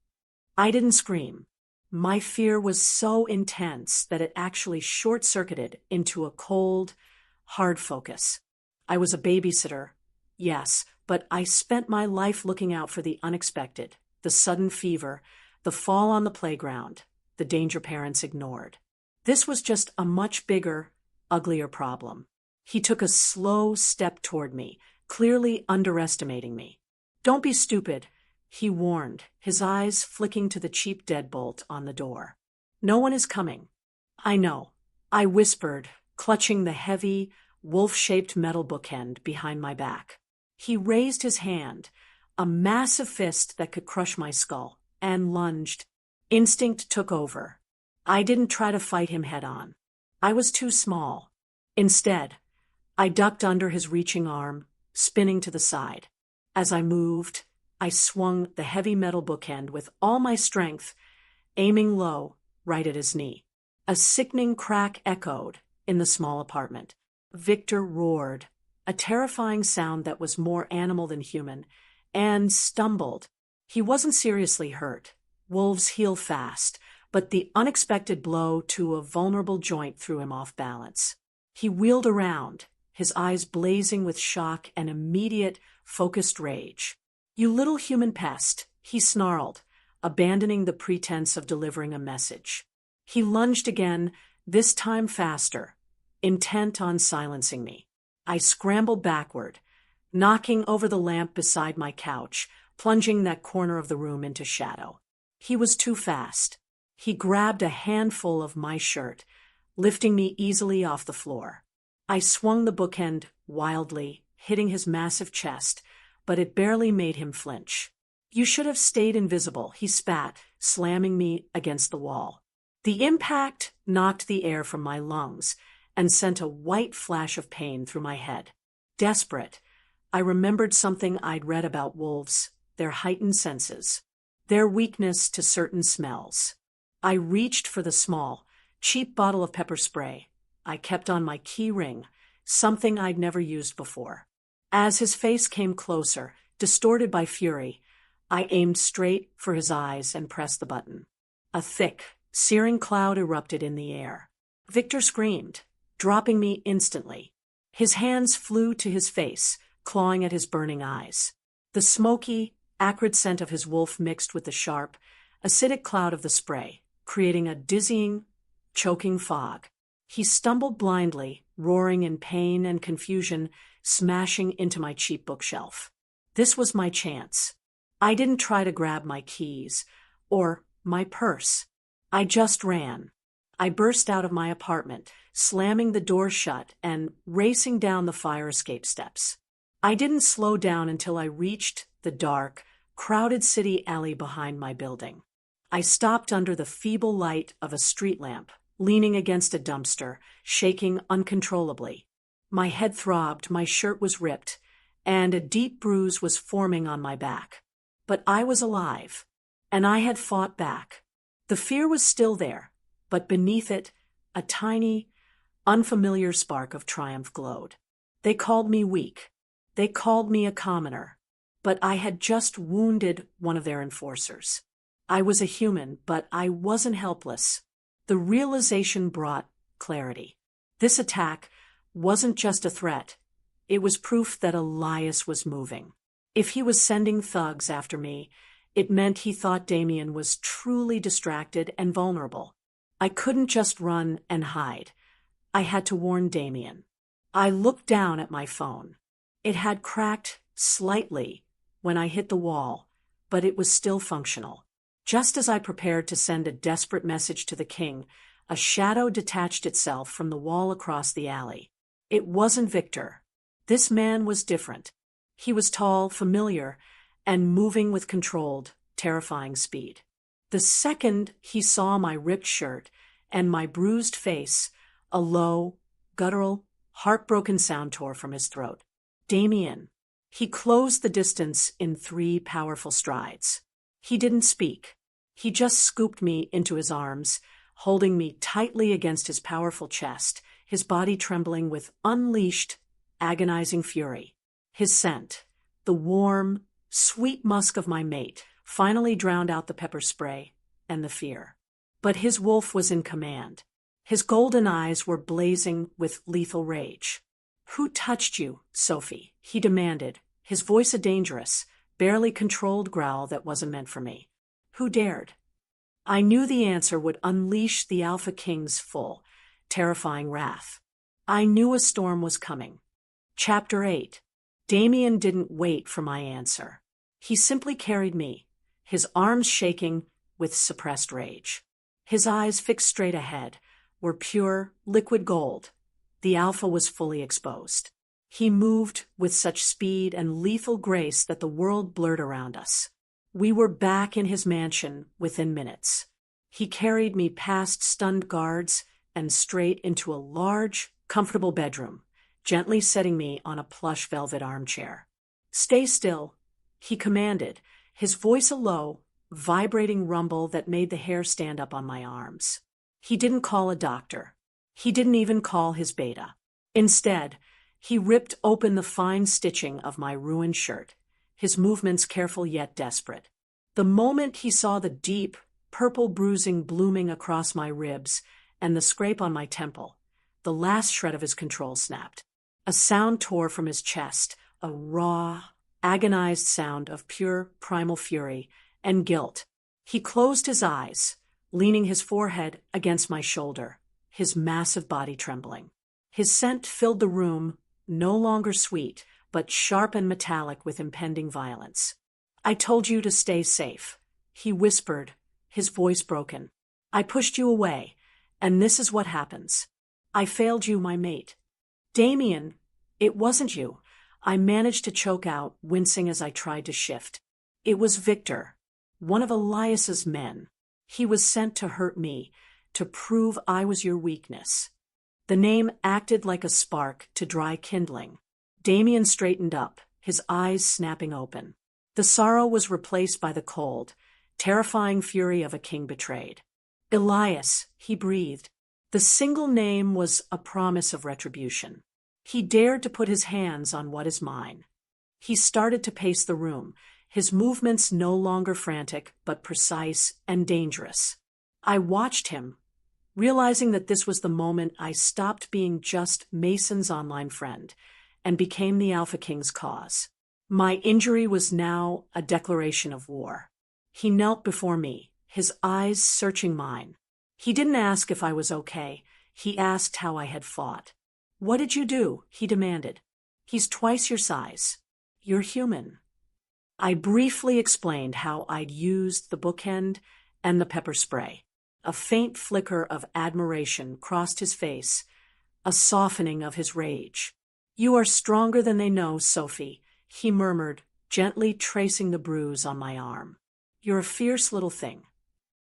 I didn't scream. My fear was so intense that it actually short-circuited into a cold, hard focus. I was a babysitter, yes, but I spent my life looking out for the unexpected, the sudden fever, the fall on the playground, the danger parents ignored. This was just a much bigger, uglier problem. He took a slow step toward me, clearly underestimating me. "Don't be stupid," he warned, his eyes flicking to the cheap deadbolt on the door. "No one is coming." "I know," I whispered, clutching the heavy, wolf-shaped metal bookend behind my back. He raised his hand, a massive fist that could crush my skull, and lunged. Instinct took over. I didn't try to fight him head-on. I was too small. Instead, I ducked under his reaching arm, spinning to the side. As I moved, I swung the heavy metal bookend with all my strength, aiming low, right at his knee. A sickening crack echoed in the small apartment. Victor roared, a terrifying sound that was more animal than human, and stumbled. He wasn't seriously hurt. Wolves heal fast, but the unexpected blow to a vulnerable joint threw him off balance. He wheeled around, his eyes blazing with shock and immediate, focused rage. "You little human pest," he snarled, abandoning the pretense of delivering a message. He lunged again, this time faster, intent on silencing me. I scrambled backward, knocking over the lamp beside my couch, plunging that corner of the room into shadow. He was too fast. He grabbed a handful of my shirt, lifting me easily off the floor. I swung the bookend wildly, hitting his massive chest, but it barely made him flinch. "You should have stayed invisible," he spat, slamming me against the wall. The impact knocked the air from my lungs and sent a white flash of pain through my head. Desperate, I remembered something I'd read about wolves, their heightened senses, their weakness to certain smells. I reached for the small, cheap bottle of pepper spray. I kept on my key ring, something I'd never used before. As his face came closer, distorted by fury, I aimed straight for his eyes and pressed the button. A thick, searing cloud erupted in the air. Victor screamed, dropping me instantly. His hands flew to his face, clawing at his burning eyes. The smoky, acrid scent of his wolf mixed with the sharp, acidic cloud of the spray, creating a dizzying, choking fog. He stumbled blindly, roaring in pain and confusion, smashing into my cheap bookshelf. This was my chance. I didn't try to grab my keys or my purse. I just ran. I burst out of my apartment, slamming the door shut and racing down the fire escape steps. I didn't slow down until I reached the dark, crowded city alley behind my building. I stopped under the feeble light of a street lamp, leaning against a dumpster, shaking uncontrollably. My head throbbed, my shirt was ripped, and a deep bruise was forming on my back. But I was alive, and I had fought back. The fear was still there, but beneath it, a tiny, unfamiliar spark of triumph glowed. They called me weak. They called me a commoner. But I had just wounded one of their enforcers. I was a human, but I wasn't helpless. The realization brought clarity. This attack wasn't just a threat. It was proof that Elias was moving. If he was sending thugs after me, it meant he thought Damien was truly distracted and vulnerable. I couldn't just run and hide. I had to warn Damien. I looked down at my phone. It had cracked slightly when I hit the wall, but it was still functional. Just as I prepared to send a desperate message to the king, a shadow detached itself from the wall across the alley. It wasn't Victor. This man was different. He was tall, familiar, and moving with controlled, terrifying speed. The second he saw my ripped shirt and my bruised face, a low, guttural, heartbroken sound tore from his throat. "Damien." He closed the distance in 3 powerful strides. He didn't speak. He just scooped me into his arms, holding me tightly against his powerful chest, his body trembling with unleashed, agonizing fury. His scent, the warm, sweet musk of my mate, finally drowned out the pepper spray and the fear. But his wolf was in command. His golden eyes were blazing with lethal rage. "Who touched you, Sophie?" he demanded, his voice a dangerous, barely controlled growl that wasn't meant for me. Who dared? I knew the answer would unleash the Alpha King's full, terrifying wrath. I knew a storm was coming. Chapter 8. Damien didn't wait for my answer. He simply carried me, his arms shaking with suppressed rage. His eyes, fixed straight ahead, were pure, liquid gold. The Alpha was fully exposed. He moved with such speed and lethal grace that the world blurred around us. We were back in his mansion within minutes. He carried me past stunned guards and straight into a large, comfortable bedroom, gently setting me on a plush velvet armchair. "Stay still," he commanded, his voice a low, vibrating rumble that made the hair stand up on my arms. He didn't call a doctor. He didn't even call his beta. Instead, he ripped open the fine stitching of my ruined shirt, his movements careful yet desperate. The moment he saw the deep, purple bruising blooming across my ribs and the scrape on my temple, the last shred of his control snapped. A sound tore from his chest, a raw, agonized sound of pure primal fury and guilt. He closed his eyes, leaning his forehead against my shoulder, his massive body trembling. His scent filled the room, no longer sweet, but sharp and metallic with impending violence. "I told you to stay safe," he whispered, his voice broken. "I pushed you away, and this is what happens. I failed you, my mate." "Damien, it wasn't you," I managed to choke out, wincing as I tried to shift. "It was Victor, one of Elias's men. He was sent to hurt me, to prove I was your weakness." The name acted like a spark to dry kindling. Damien straightened up, his eyes snapping open. The sorrow was replaced by the cold, terrifying fury of a king betrayed. "Elias," he breathed. The single name was a promise of retribution. He dared to put his hands on what is mine. He started to pace the room, his movements no longer frantic but precise and dangerous. I watched him, realizing that this was the moment I stopped being just Mason's online friend and became the Alpha King's cause. My injury was now a declaration of war. He knelt before me, his eyes searching mine. He didn't ask if I was okay. He asked how I had fought. "What did you do?" he demanded. "He's twice your size. You're human." I briefly explained how I'd used the bookend and the pepper spray. A faint flicker of admiration crossed his face, a softening of his rage. "You are stronger than they know, Sophie," he murmured, gently tracing the bruise on my arm. "You're a fierce little thing."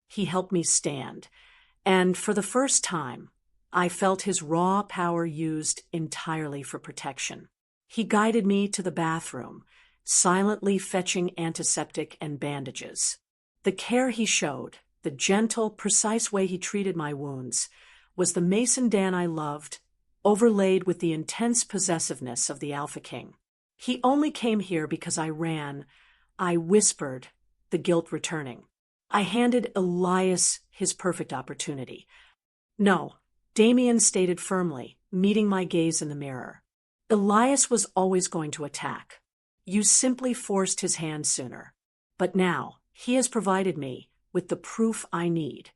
He helped me stand, and for the first time, I felt his raw power used entirely for protection. He guided me to the bathroom, silently fetching antiseptic and bandages. The care he showed, the gentle, precise way he treated my wounds, was the Mason Dan I loved, overlaid with the intense possessiveness of the Alpha King. He only came here because I ran. I whispered, the guilt returning. I handed Elias his perfect opportunity. "No," Damien stated firmly, meeting my gaze in the mirror. "Elias was always going to attack. You simply forced his hand sooner. But now, he has provided me with the proof I need."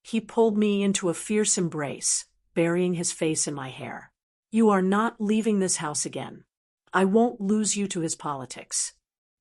He pulled me into a fierce embrace, burying his face in my hair. "You are not leaving this house again. I won't lose you to his politics."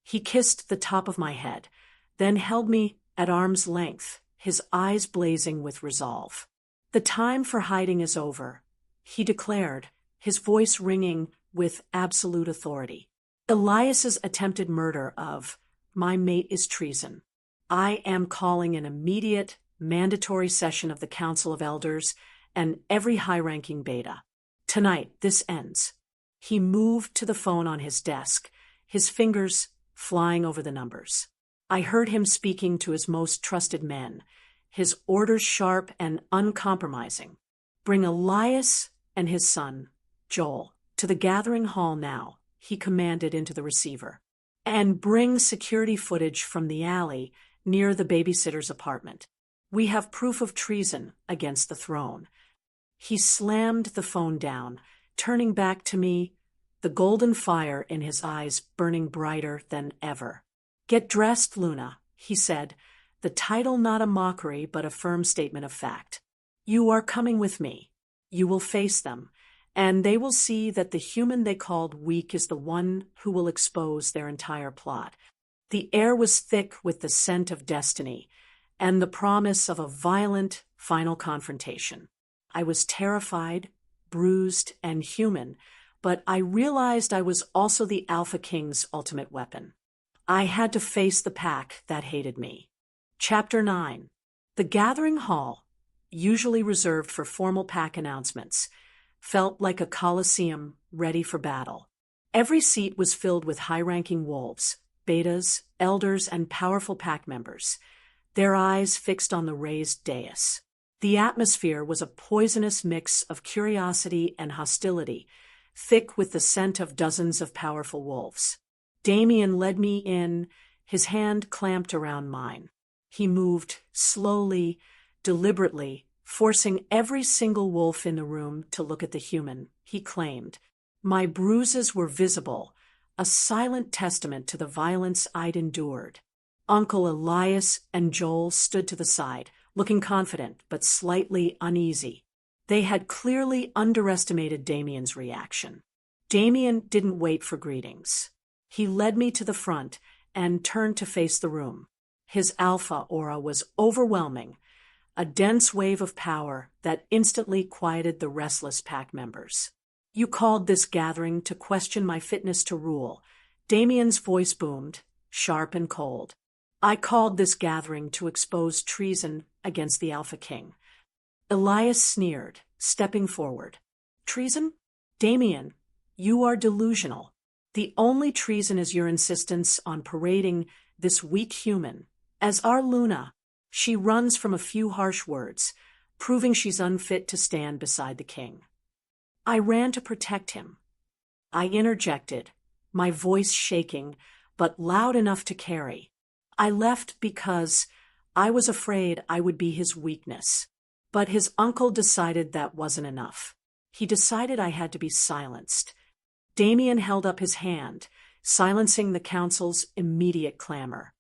He kissed the top of my head, then held me at arm's length, his eyes blazing with resolve. "The time for hiding is over," he declared, his voice ringing with absolute authority. "Elias's attempted murder of my mate is treason. I am calling an immediate, mandatory session of the Council of Elders and every high-ranking beta. Tonight, this ends." He moved to the phone on his desk, his fingers flying over the numbers. I heard him speaking to his most trusted men, his orders sharp and uncompromising. "Bring Elias and his son, Joel, to the gathering hall now," he commanded into the receiver. "And bring security footage from the alley near the babysitter's apartment. We have proof of treason against the throne." He slammed the phone down, turning back to me, the golden fire in his eyes burning brighter than ever. "Get dressed, Luna," he said, the title not a mockery but a firm statement of fact. "You are coming with me. You will face them, and they will see that the human they called weak is the one who will expose their entire plot." The air was thick with the scent of destiny and the promise of a violent final confrontation. I was terrified, bruised, and human, but I realized I was also the Alpha King's ultimate weapon. I had to face the pack that hated me. Chapter 9. The gathering hall, usually reserved for formal pack announcements, felt like a coliseum ready for battle. Every seat was filled with high-ranking wolves, betas, elders, and powerful pack members, their eyes fixed on the raised dais. The atmosphere was a poisonous mix of curiosity and hostility, thick with the scent of dozens of powerful wolves. Damien led me in, his hand clamped around mine. He moved slowly, deliberately, forcing every single wolf in the room to look at the human, he claimed. My bruises were visible, a silent testament to the violence I'd endured. Uncle Elias and Joel stood to the side, looking confident but slightly uneasy. They had clearly underestimated Damien's reaction. Damien didn't wait for greetings. He led me to the front and turned to face the room. His alpha aura was overwhelming, a dense wave of power that instantly quieted the restless pack members. You called this gathering to question my fitness to rule. Damien's voice boomed, sharp and cold. I called this gathering to expose treason against the Alpha King. Elias sneered, stepping forward. Treason? Damien, you are delusional. The only treason is your insistence on parading this weak human as our Luna. She runs from a few harsh words, proving she's unfit to stand beside the king. I ran to protect him. I interjected, my voice shaking, but loud enough to carry. I left because I was afraid I would be his weakness. But his uncle decided that wasn't enough. He decided I had to be silenced. Damien held up his hand, silencing the council's immediate clamor.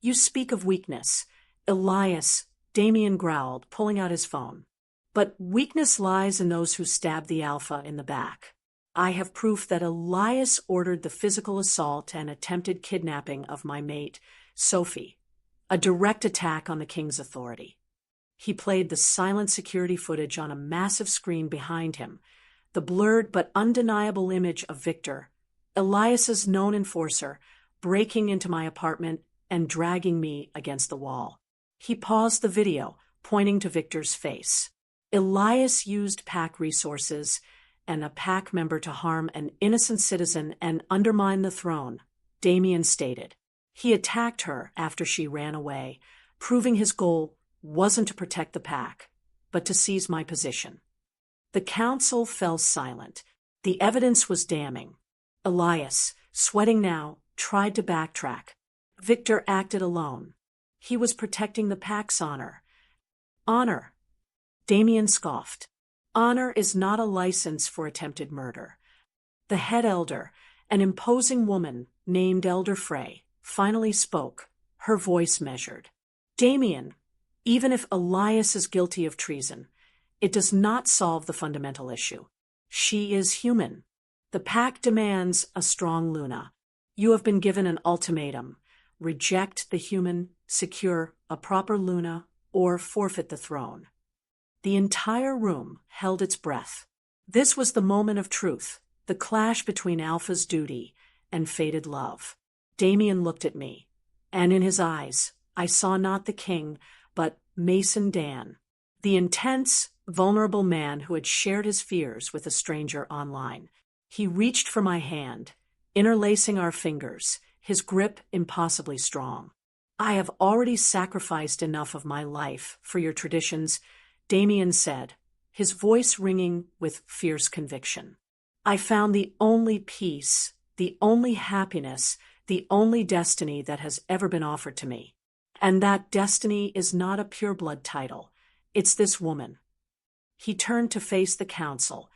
You speak of weakness. Elias, Damien growled, pulling out his phone. But weakness lies in those who stab the Alpha in the back. I have proof that Elias ordered the physical assault and attempted kidnapping of my mate, Sophie, a direct attack on the king's authority. He played the silent security footage on a massive screen behind him, the blurred but undeniable image of Victor, Elias's known enforcer, breaking into my apartment and dragging me against the wall. He paused the video, pointing to Victor's face. Elias used pack resources and a pack member to harm an innocent citizen and undermine the throne, Damien stated. He attacked her after she ran away, proving his goal wasn't to protect the pack, but to seize my position. The council fell silent. The evidence was damning. Elias, sweating now, tried to backtrack. Victor acted alone. He was protecting the pack's honor. Honor? Damien scoffed. Honor is not a license for attempted murder. The head elder, an imposing woman named Elder Frey, finally spoke, her voice measured. Damien, even if Elias is guilty of treason, it does not solve the fundamental issue. She is human. The pack demands a strong Luna. You have been given an ultimatum. Reject the human, secure a proper Luna, or forfeit the throne. The entire room held its breath. This was the moment of truth, the clash between Alpha's duty and fated love. Damien looked at me, and in his eyes, I saw not the king, but Mason Dan, the intense, vulnerable man who had shared his fears with a stranger online. He reached for my hand, interlacing our fingers, his grip impossibly strong. I have already sacrificed enough of my life for your traditions, Damien said, his voice ringing with fierce conviction. I found the only peace, the only happiness, the only destiny that has ever been offered to me. And that destiny is not a pureblood title. It's this woman. He turned to face the council,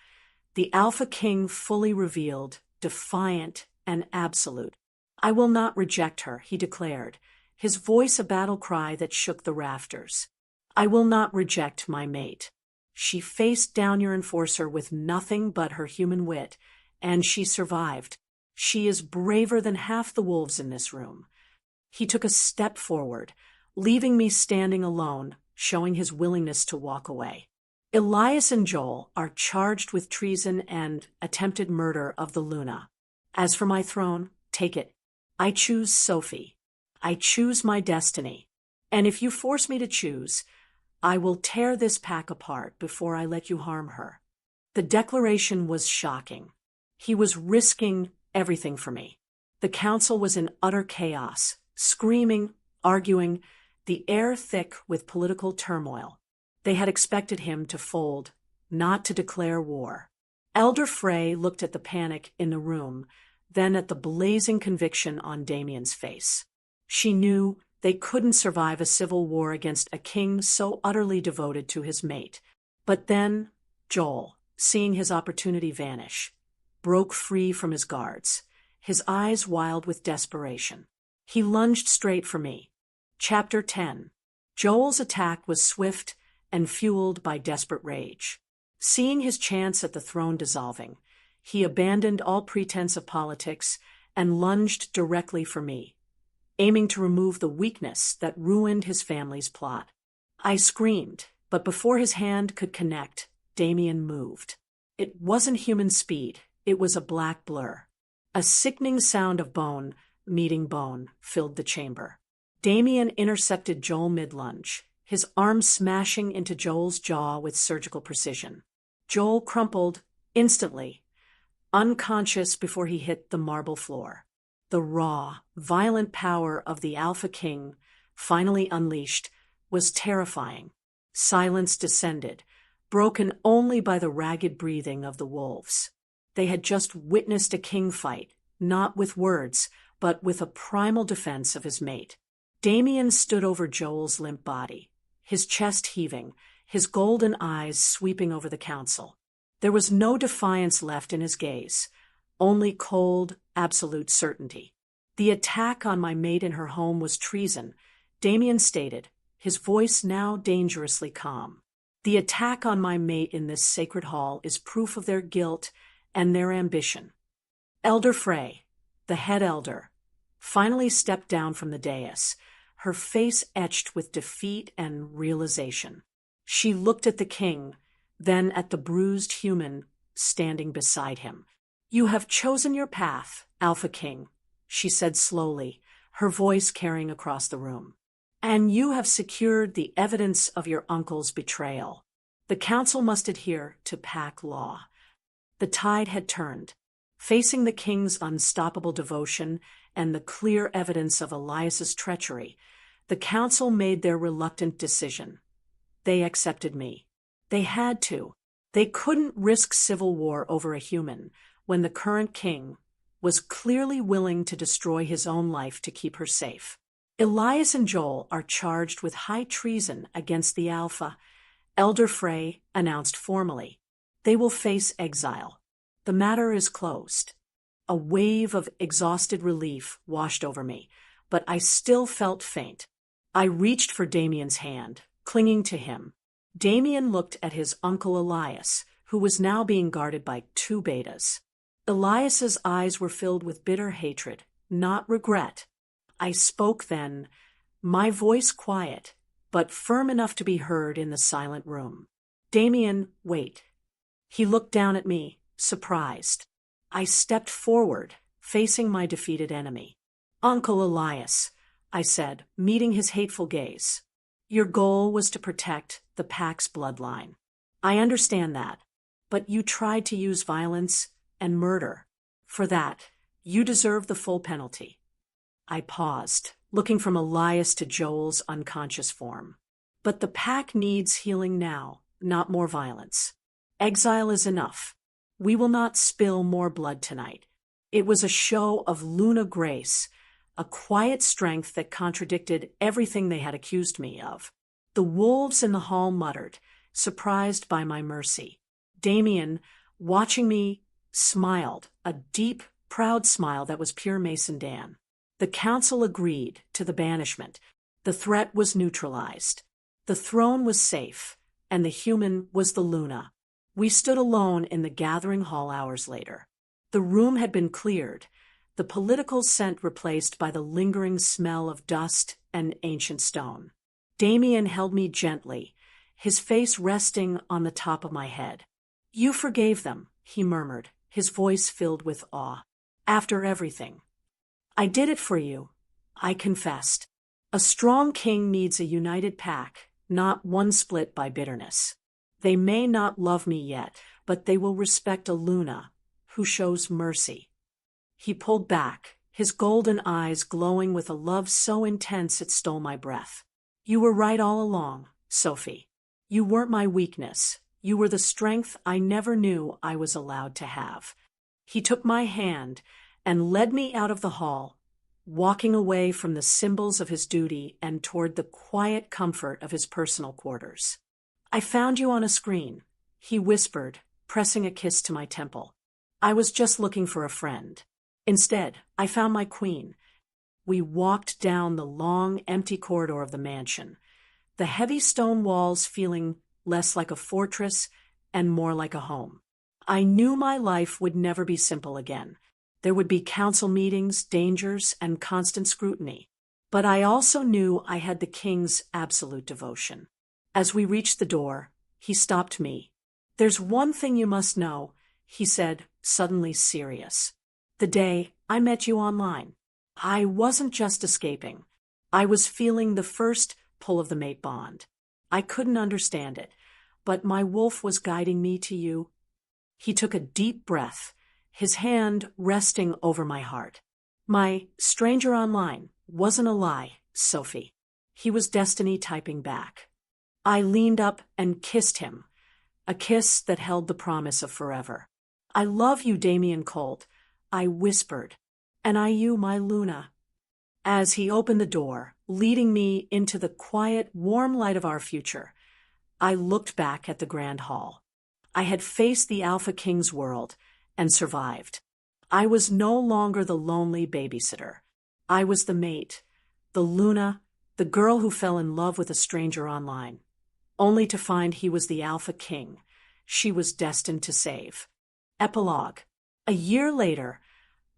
the Alpha King fully revealed, defiant and absolute. I will not reject her, he declared, his voice a battle cry that shook the rafters. I will not reject my mate. She faced down your enforcer with nothing but her human wit, and she survived. She is braver than half the wolves in this room. He took a step forward, leaving me standing alone, showing his willingness to walk away. Elias and Joel are charged with treason and attempted murder of the Luna. As for my throne, take it. I choose Sophie. I choose my destiny. And if you force me to choose, I will tear this pack apart before I let you harm her. The declaration was shocking. He was risking everything for me. The council was in utter chaos, screaming, arguing, the air thick with political turmoil. They had expected him to fold, not to declare war. Elder Frey looked at the panic in the room, then at the blazing conviction on Damien's face. She knew they couldn't survive a civil war against a king so utterly devoted to his mate. But then Joel, seeing his opportunity vanish, broke free from his guards, his eyes wild with desperation. He lunged straight for me. Chapter 10. Joel's attack was swift and fueled by desperate rage. Seeing his chance at the throne dissolving, he abandoned all pretense of politics and lunged directly for me, aiming to remove the weakness that ruined his family's plot. I screamed, but before his hand could connect, Damien moved. It wasn't human speed, it was a black blur. A sickening sound of bone meeting bone filled the chamber. Damien intercepted Joel mid-lunge, his arm smashing into Joel's jaw with surgical precision. Joel crumpled instantly, unconscious before he hit the marble floor. The raw, violent power of the Alpha King, finally unleashed, was terrifying. Silence descended, broken only by the ragged breathing of the wolves. They had just witnessed a king fight, not with words, but with a primal defense of his mate. Damien stood over Joel's limp body, his chest heaving, his golden eyes sweeping over the council. There was no defiance left in his gaze, only cold, absolute certainty. The attack on my mate in her home was treason, Damien stated, his voice now dangerously calm. The attack on my mate in this sacred hall is proof of their guilt and their ambition. Elder Frey, the head elder, finally stepped down from the dais, her face etched with defeat and realization. She looked at the king, then at the bruised human standing beside him. "You have chosen your path, Alpha King," she said slowly, her voice carrying across the room. "And you have secured the evidence of your uncle's betrayal. The council must adhere to pack law." The tide had turned. Facing the king's unstoppable devotion and the clear evidence of Elias's treachery, the council made their reluctant decision. They accepted me. They had to. They couldn't risk civil war over a human when the current king was clearly willing to destroy his own life to keep her safe. Elias and Joel are charged with high treason against the Alpha, Elder Frey announced formally. They will face exile. The matter is closed. A wave of exhausted relief washed over me, but I still felt faint. I reached for Damien's hand, clinging to him. Damien looked at his uncle Elias, who was now being guarded by two betas. Elias's eyes were filled with bitter hatred, not regret. I spoke then, my voice quiet, but firm enough to be heard in the silent room. "Damien, wait." He looked down at me, surprised. I stepped forward, facing my defeated enemy. "Uncle Elias," I said, meeting his hateful gaze. "Your goal was to protect the pack's bloodline. I understand that, but you tried to use violence and murder. For that, you deserve the full penalty." I paused, looking from Elias to Joel's unconscious form. "But the pack needs healing now, not more violence. Exile is enough. We will not spill more blood tonight." It was a show of Luna grace, a quiet strength that contradicted everything they had accused me of. The wolves in the hall muttered, surprised by my mercy. Damien, watching me, smiled, a deep, proud smile that was pure Mason Dan. The council agreed to the banishment. The threat was neutralized. The throne was safe, and the human was the Luna. We stood alone in the gathering hall hours later. The room had been cleared, the political scent replaced by the lingering smell of dust and ancient stone. Damien held me gently, his face resting on the top of my head. "You forgave them," he murmured, his voice filled with awe. "After everything." "I did it for you," I confessed. "A strong king needs a united pack, not one split by bitterness. They may not love me yet, but they will respect a Luna who shows mercy. He pulled back, his golden eyes glowing with a love so intense it stole my breath. You were right all along, Sophie. You weren't my weakness. You were the strength I never knew I was allowed to have. He took my hand and led me out of the hall, walking away from the symbols of his duty and toward the quiet comfort of his personal quarters. I found you on a screen, he whispered, pressing a kiss to my temple. I was just looking for a friend. Instead, I found my queen. We walked down the long, empty corridor of the mansion, the heavy stone walls feeling less like a fortress and more like a home. I knew my life would never be simple again. There would be council meetings, dangers, and constant scrutiny. But I also knew I had the king's absolute devotion. As we reached the door, he stopped me. There's one thing you must know, he said, suddenly serious. The day I met you online, I wasn't just escaping. I was feeling the first pull of the mate bond. I couldn't understand it, but my wolf was guiding me to you. He took a deep breath, his hand resting over my heart. My stranger online wasn't a lie, Sophie. He was destiny typing back. I leaned up and kissed him, a kiss that held the promise of forever. I love you, Damien Colt, I whispered, and I you, my Luna. As he opened the door, leading me into the quiet, warm light of our future, I looked back at the grand hall. I had faced the Alpha King's world and survived. I was no longer the lonely babysitter. I was the mate, the Luna, the girl who fell in love with a stranger online, only to find he was the Alpha King she was destined to save. Epilogue. A year later,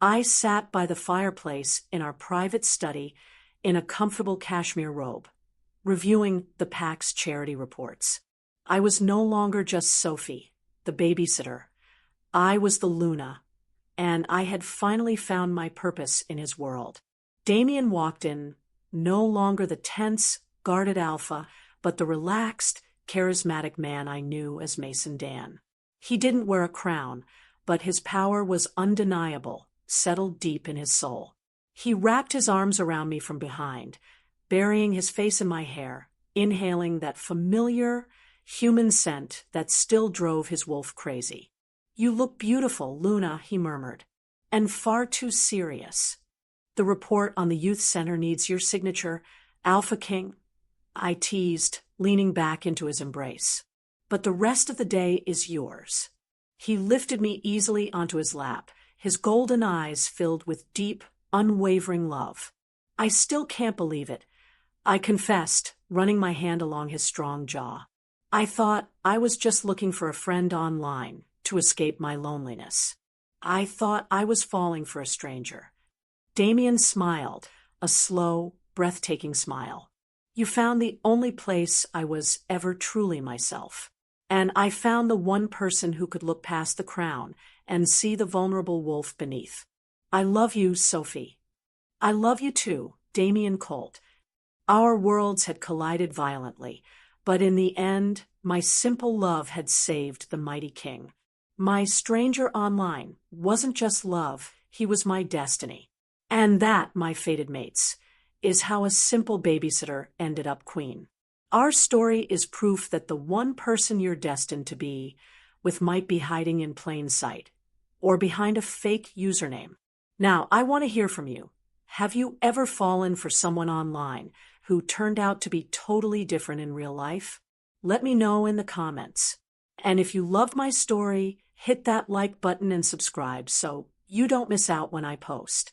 I sat by the fireplace in our private study in a comfortable cashmere robe, reviewing the PAC's charity reports. I was no longer just Sophie, the babysitter. I was the Luna, and I had finally found my purpose in his world. Damien walked in, no longer the tense, guarded alpha, but the relaxed, charismatic man I knew as Mason Dan. He didn't wear a crown, but his power was undeniable, settled deep in his soul. He wrapped his arms around me from behind, burying his face in my hair, inhaling that familiar, human scent that still drove his wolf crazy. You look beautiful, Luna, he murmured, and far too serious. The report on the youth center needs your signature, Alpha King, I teased, leaning back into his embrace. But the rest of the day is yours. He lifted me easily onto his lap, his golden eyes filled with deep, unwavering love. I still can't believe it, I confessed, running my hand along his strong jaw. I thought I was just looking for a friend online to escape my loneliness. I thought I was falling for a stranger. Damien smiled, a slow, breathtaking smile. You found the only place I was ever truly myself. And I found the one person who could look past the crown and see the vulnerable wolf beneath. I love you, Sophie. I love you too, Damien Colt. Our worlds had collided violently, but in the end, my simple love had saved the mighty king. My stranger online wasn't just love, he was my destiny. And that, my fated mates, is how a simple babysitter ended up queen. Our story is proof that the one person you're destined to be with might be hiding in plain sight, or behind a fake username. Now, I want to hear from you. Have you ever fallen for someone online who turned out to be totally different in real life? Let me know in the comments. And if you loved my story, hit that like button and subscribe so you don't miss out when I post.